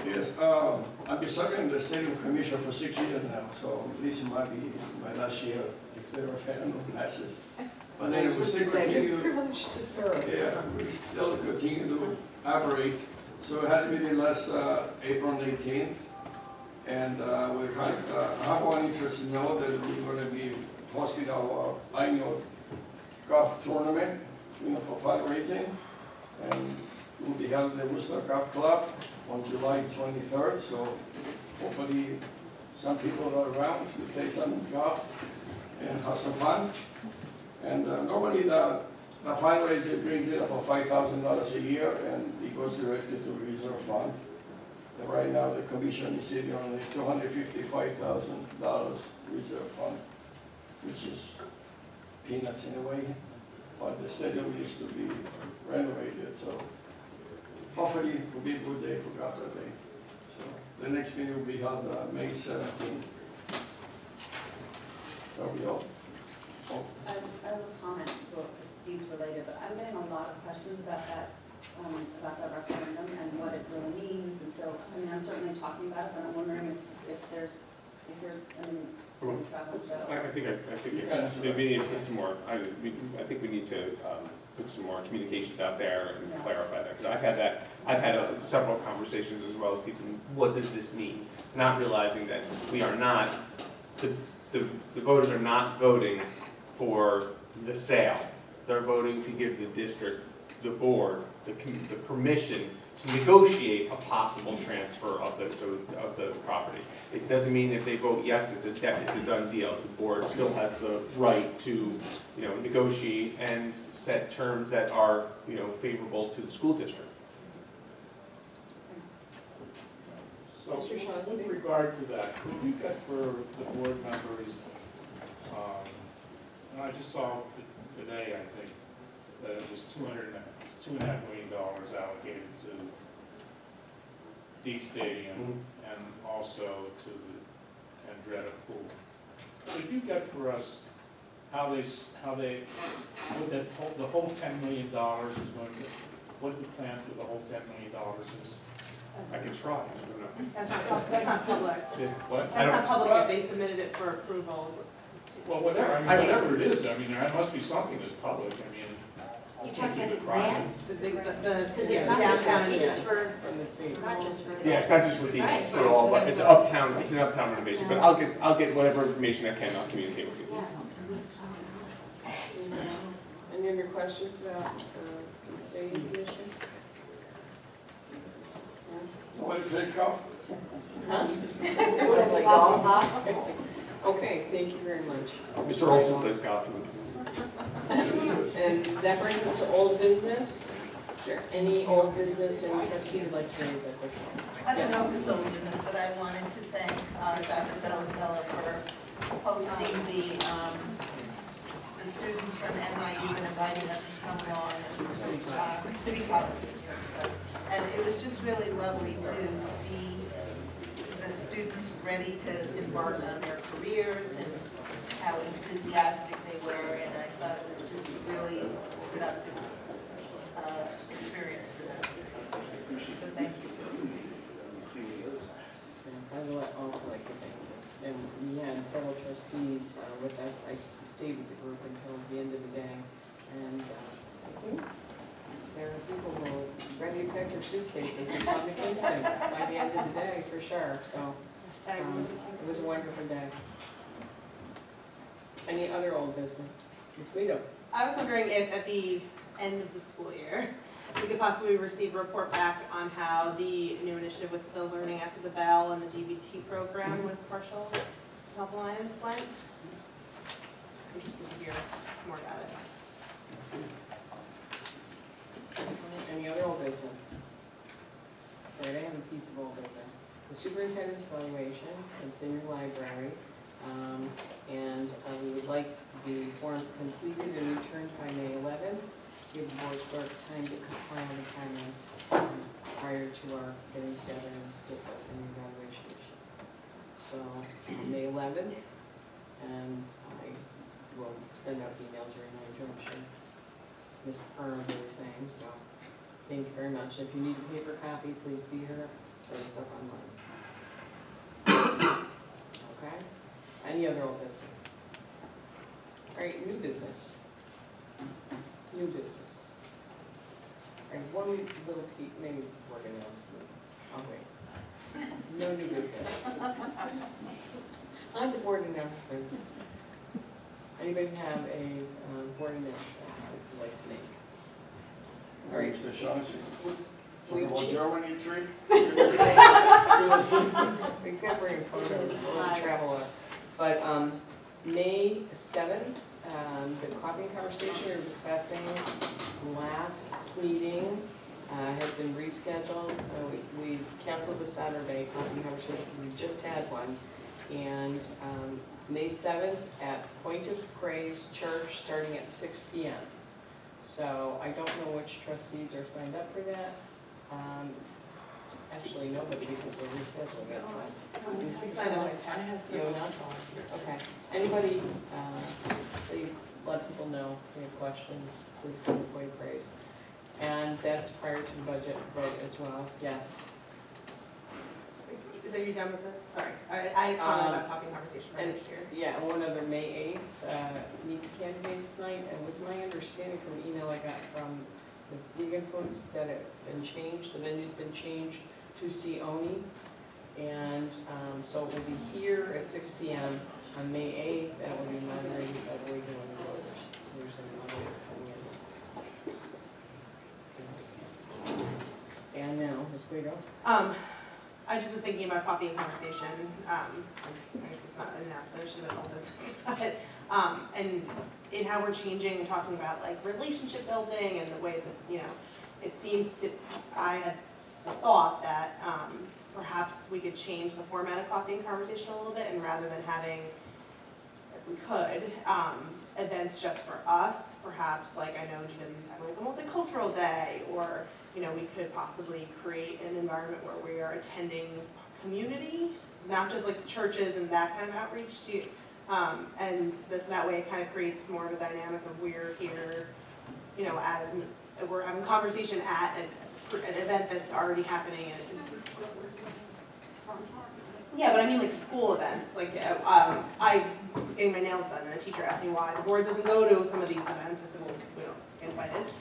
Yes, I've been serving the stadium commission for 6 years now, so this might be my last year if there are no classes. But then we still continue. Privileged to serve. Yeah, we still continue to operate. So we had a meeting last April 18th, and we had have one interest to know that we're going to be hosting our annual golf tournament, for fundraising, and we'll be held at the Worcester Golf Club on July 23rd. So hopefully some people are around to play some golf and have some fun. And normally the fundraiser brings in about $5,000 a year, and it goes directly to the reserve fund. And right now the commission is sitting on a $255,000 reserve fund, which is peanuts in a way, but the stadium needs to be renovated. So hopefully it will be a good day for golf that day. So the next meeting will be held May 17th. That'll be all. I have a comment, well, it's deeds related, but I'm getting a lot of questions about that referendum and what it really means, and so, I mean, I'm certainly talking about it, but I'm wondering if you're, I mean, in travel, Joe. I think we need to put some more, I think we need to put some more communications out there and clarify that. Because I've had several conversations as well with people, what does this mean? Not realizing that we are not, the voters are not voting for the sale. They're voting to give the district, the board, the permission to negotiate a possible transfer of the property. It doesn't mean if they vote yes, it's a done deal. The board still has the right to, negotiate and set terms that are, favorable to the school district. So with regard to that, could you get for the board members, and I just saw today, I think, that it was $2.5 million allocated to D Stadium and also to the Andretta Pool. Could you get for us how they, what the whole $10 million is going to, what the plan for the whole $10 million is? I could try. That's not public. What? That's not public yet, they submitted it for approval. Well, whatever, whatever it is, there must be something that's public, You're talking about the grant? Because It's not just for, it's for, From the state. it's not just for. Yeah, it's not just for these, Right. it's for all, but it's an uptown renovation, but I'll get whatever information I can, I'll communicate with you. Any other questions about the stadium commission? Nobody plays golf? Okay, thank you very much. Mr. Olson plays golf. And that brings us to old business. Is there any old business any trustee would like to raise at this time? I don't know if it's old business, but I wanted to thank Dr. Belisella for hosting the students from NYU and inviting us to come along and City College. And it was just really lovely to see the students ready to embark on their careers and how enthusiastic they were, and I thought it was just a really productive experience for them. So thank you. I would also like to thank you. And we had several trustees with us. I stayed with the group until the end of the day. And I think there are people who are ready to pack their suitcases and come to Kingston by the end of the day, for sure. So it was a wonderful day. Any other old business? Ms. Guido? I was wondering if at the end of the school year, we could possibly receive a report back on how the new initiative with the Learning After the Bell and the DBT program with Partial Health Alliance went. Interested to hear more about it. Any other old business? Right, I have a piece of old business. The superintendent's evaluation, it's in your library. And we would like the form completed and returned by May 11th. Give the board clerk time to compile the comments prior to our getting together and discussing the evaluation issue. So May 11th, and I will send out emails or reminder, I'm sure Ms. Perna will do the same. So thank you very much. If you need a paper copy, please see her, or it's up online. Okay? Any other old business? All right, new business. New business. All right, one little peek, maybe it's a board announcement. I'll wait. No new business. On to board announcements. Anybody have a board announcement they'd like to make? All right. Mr. Shaughnessy. We Germany trip? He's got to bring photos, we'll travel up. But May 7th, the coffee conversation we were discussing last meeting has been rescheduled. We canceled the Saturday coffee conversation. We just had one. And May 7th at Point of Praise Church starting at 6 p.m. So I don't know which trustees are signed up for that. Actually, nobody, because they rescheduled it, so. I signed up. You have not? Okay. Anybody, please let people know if you have questions, please come before you praise. And that's prior to the budget vote as well, yes. Are you done with it? Sorry, I commented about copying conversation for and- next year. Yeah, and one other, May 8th, meet the candidates night, and it was my understanding from an email I got from Ms. Deegan-Fuss that it's been changed, the venue's been changed to Sione. And so it will be here at 6 p.m. on May 8th, and it will be moderated by the League of Women Voters. There's a moderator coming in. And now, Ms. Guido. I just was thinking about coffee and conversation. I guess it's not an announcement, it should have been all business. But, and in how we're changing and talking about like relationship building and the way that, you know, it seems to, I had the thought that perhaps we could change the format of coffee and conversation a little bit, and rather than having, if we could, events just for us, perhaps like I know GW's having like a multicultural day, or you know, we could possibly create an environment where we are attending community, not just like churches and that kind of outreach to, and this that way it kind of creates more of a dynamic of we're here, you know, as we're having conversation at an event that's already happening. Yeah, but I mean like school events. Like I was getting my nails done, and a teacher asked me why the board doesn't go to some of these events. I said, well, we don't get invited.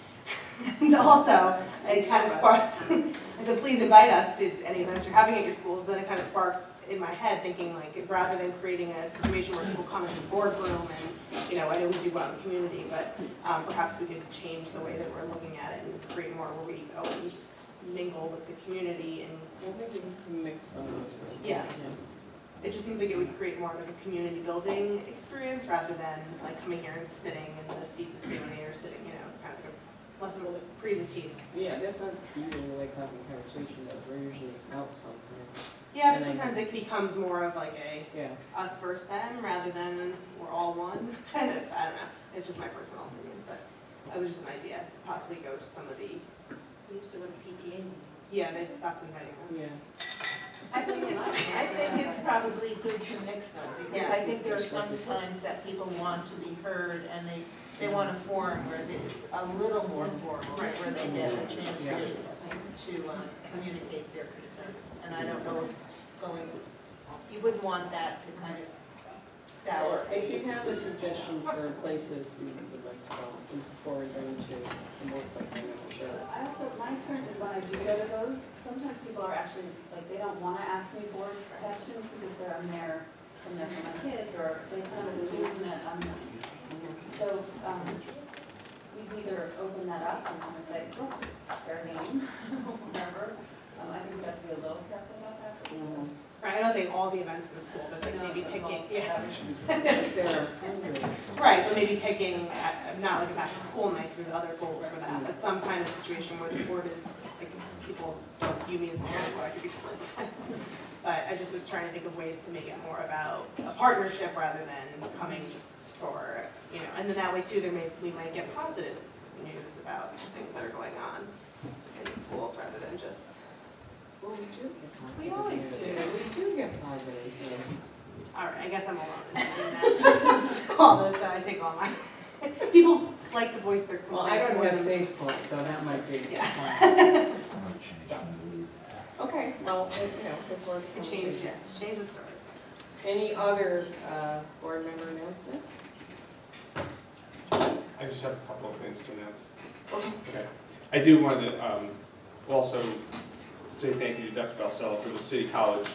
And also, it kind of sparked, I said, please invite us to any events you're having at your schools. Then it kind of sparked in my head thinking like, rather than creating a situation where people come into the boardroom and, you know, I know we do well in the community, but perhaps we could change the way that we're looking at it and create more where we go and just mingle with the community and. Well, maybe we can mix some of those things. Yeah. It just seems like it would create more of a community building experience rather than like coming here and sitting in the seat that Sione are sitting, you know, it's kind of like a less of a presentation. Yeah, that's not usually like having conversation, though. We're usually out somewhere. Yeah, And but sometimes it becomes more of like a Yeah. us versus them rather than we're all one, kind of, I don't know. It's just my personal opinion, but it was just an idea to possibly go to some of the, We used to go to PTA meetings. yeah, they stopped inviting us. Yeah. I think it's probably good to mix them, because Yeah. I think there are some times that people want to be heard, and they want a forum where it's a little more formal, Right. where they get a chance to communicate their concerns. And I don't know if you wouldn't want that to kind of sour. If you have a suggestion for places you would like to go forward them to the more like sure. I also, my experience is when I do go to those, sometimes people are actually, like, they don't want to ask me board questions because I'm there for my kids, or they kind of assume that I'm, so, we can either open that up and say, oh, it's fair game, whatever. I think we have to be a little careful about that. Right, I'm not saying all the events in the school, but like maybe picking, yeah. There are hundreds. Right, but maybe picking, not like a back to school night, there's other goals for that, but some kind of situation where the board is, like, people don't view me as a parent, so I could be fluent. But I just was trying to think of ways to make it more about a partnership rather than coming just for, you know, and then that way too, we might get positive news about things that are going on in schools rather than just. Well, we do get positive. We always do. We do get positive, yeah. All right, I guess I'm alone in doing that. All this, I take all my, people like to voice their Well, complaints. I don't more have than- Facebook, so that might be. Yeah. Okay, well, you know, it's worth Change, yeah, change the story. Any other board member announcement? I just have a couple of things to announce. Okay. I do want to also say thank you to Dr. Balsella for the City College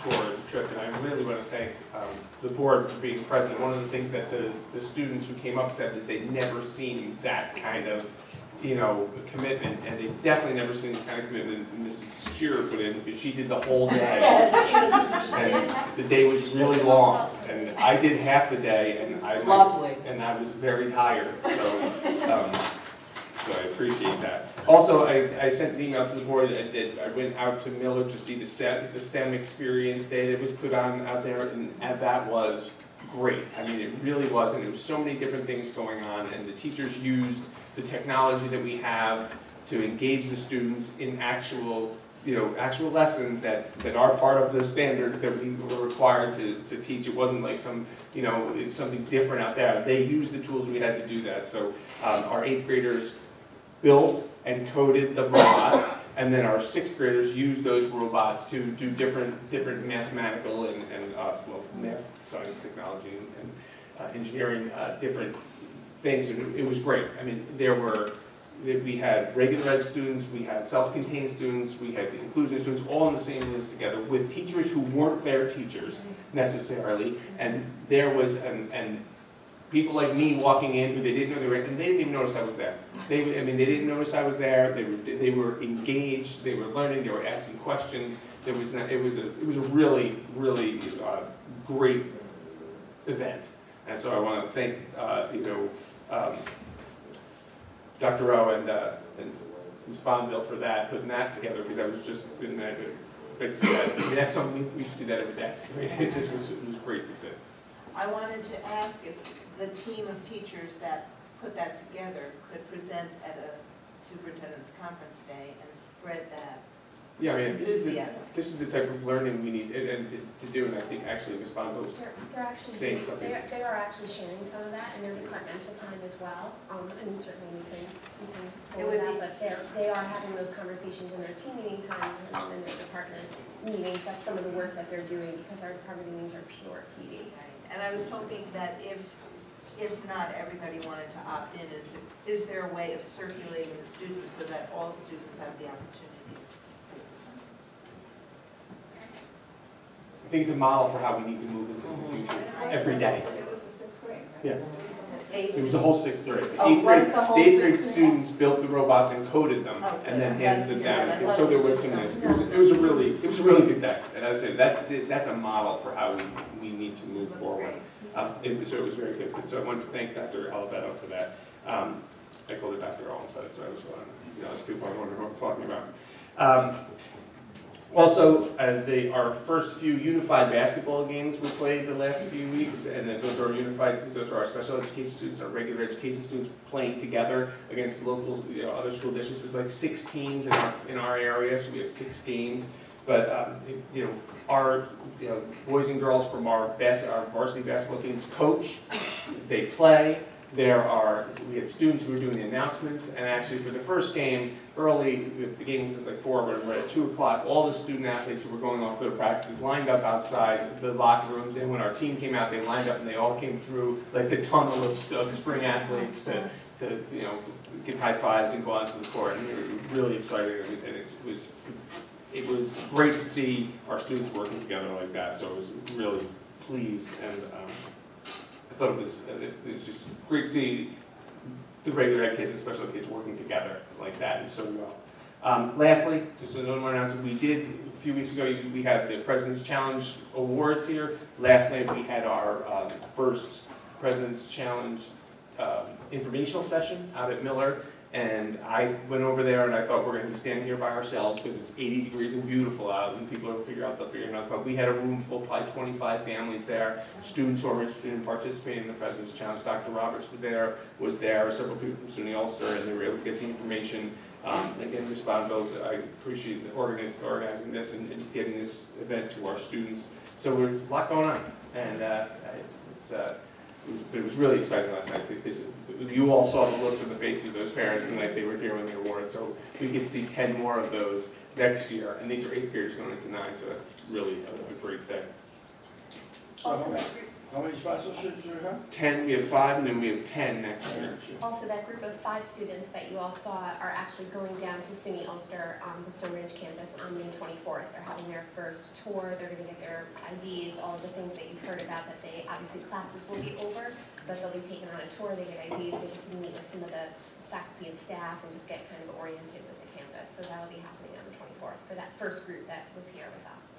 tour and trip, and I really want to thank the board for being present. One of the things that the students who came up said that they'd never seen that kind of, you know, commitment, and they've definitely never seen the kind of commitment Mrs. Shearer put in, because she did the whole day. Yes, And the day was really long, and I did half the day, and I was very tired, so I appreciate that. Also, I sent an email to the board that I went out to Miller to see the STEM experience day that was put on out there, and that was great. I mean, it really was, and there was so many different things going on, and the teachers used the technology that we have to engage the students in actual actual lessons that are part of the standards that we were required to teach. It wasn't like it's something different out there. They used the tools we had to do that. So our 8th graders built and coded the robots, and then our 6th graders used those robots to do different mathematical and math, science, technology, and engineering, different things. And it was great. I mean, we had regular ed students, we had self-contained students, we had inclusion students, all in the same rooms together with teachers who weren't their teachers necessarily. And there was, and people like me walking in who they didn't know they were, and they didn't even notice I was there. They didn't notice I was there. They were engaged. They were learning. They were asking questions. It was a really great event. And so I want to thank Dr. Rowe and Ms. Fonville for that, putting that together, because I was just in that fix that. I mean, that's something we should do that every day. I mean, it was great to see. I wanted to ask if the team of teachers that put that together could present at a superintendent's conference day and spread that Yeah, I mean, enthusiasm. this is the type of learning we need and to do, and I think actually Ms. Fonville's They're actually saying something. they are actually sharing some of that in their departmental time as well. I mean, certainly we can follow that, but they are having those conversations in their team meeting times and in their department meetings. That's some of the work that they're doing because our department meetings are pure PD. And I was hoping that if not everybody wanted to opt in, is there a way of circulating the students so that all students have the opportunity to participate in something? I think it's a model for how we need to move into the future every day. It was the 6th grade, right? Yeah. It was the whole 6th grade. The Oh, 8th grade, was the whole the 8th grade 6th grade? students built the robots and coded them, Oh, and then good. handed them Yeah, down. that's So there what was it some was. nice. It was a really good day, and I'd say that's a model for how we need to move forward. It was very good. And so I wanted to thank Dr. Olivetto for that. I called her Dr. Olm, so that's what I was as people are wondering what I'm talking about. Also, our first few unified basketball games were played the last few weeks, and then those are unified students, those are our special education students, our regular education students playing together against local, other school districts. There's like 6 teams in our area, so we have 6 games. But our boys and girls from our varsity basketball teams coach, they play. We had students who were doing the announcements, and actually for the first game, early, the game was at like 4, but at 2 o'clock, all the student athletes who were going off to their practices lined up outside the locker rooms, and when our team came out, they lined up and they all came through like the tunnel of spring athletes to give high fives and go onto the court, and we were really excited, and it was great to see our students working together like that, so I was really pleased, and I thought it was just great to see the regular ed kids and special ed kids working together like that and so well. Lastly, just another more announcement, a few weeks ago, we had the President's Challenge Awards here. Last night we had our first President's Challenge informational session out at Miller. And I went over there and I thought we're going to be standing here by ourselves because it's 80 degrees and beautiful out, and people will figure it out. But we had a room full, probably 25 families there, students who are interested in participating in the President's Challenge. Dr. Roberts was there, several people from SUNY Ulster, and they were able to get the information. Again, Ms. Fonville, I appreciate organizing this and getting this event to our students. So there's a lot going on, and it was really exciting last night because you all saw the looks on the faces of those parents the night they were here when the award. So we get to see 10 more of those next year, and these are 8th graders going into 9, so that's really a great thing. Also, How many sponsorships do you have? 10, we have 5, and then we have 10 next year. also that group of 5 students that you all saw are actually going down to SUNY Ulster on the Stone Ridge campus on May 24th. They're having their first tour. They're going to get their IDs, all of the things that you've heard about. That obviously classes will be over, but they'll be taken on a tour. They get IDs. They get to meet with some of the faculty and staff and just get kind of oriented with the campus. So that'll be happening on the 24th for that first group that was here with us.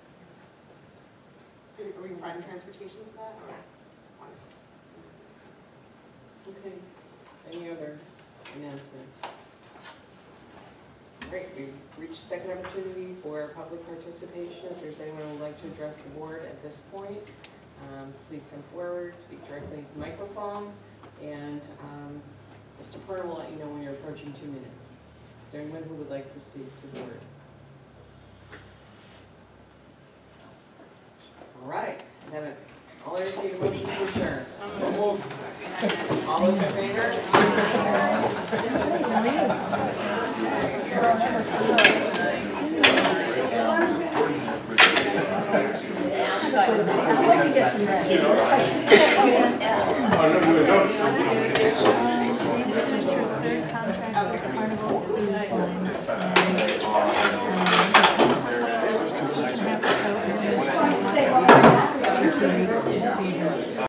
Are we providing transportation for that? Yes. Okay, any other announcements? Great, we've reached second opportunity for public participation. If there's anyone who would like to address the board at this point, please come forward, speak directly into the microphone, and Mr. Porter will let you know when you're approaching 2 minutes. Is there anyone who would like to speak to the board? Have it. I'll entertain a motion to adjourn. All those in favor? I don't know, you would know.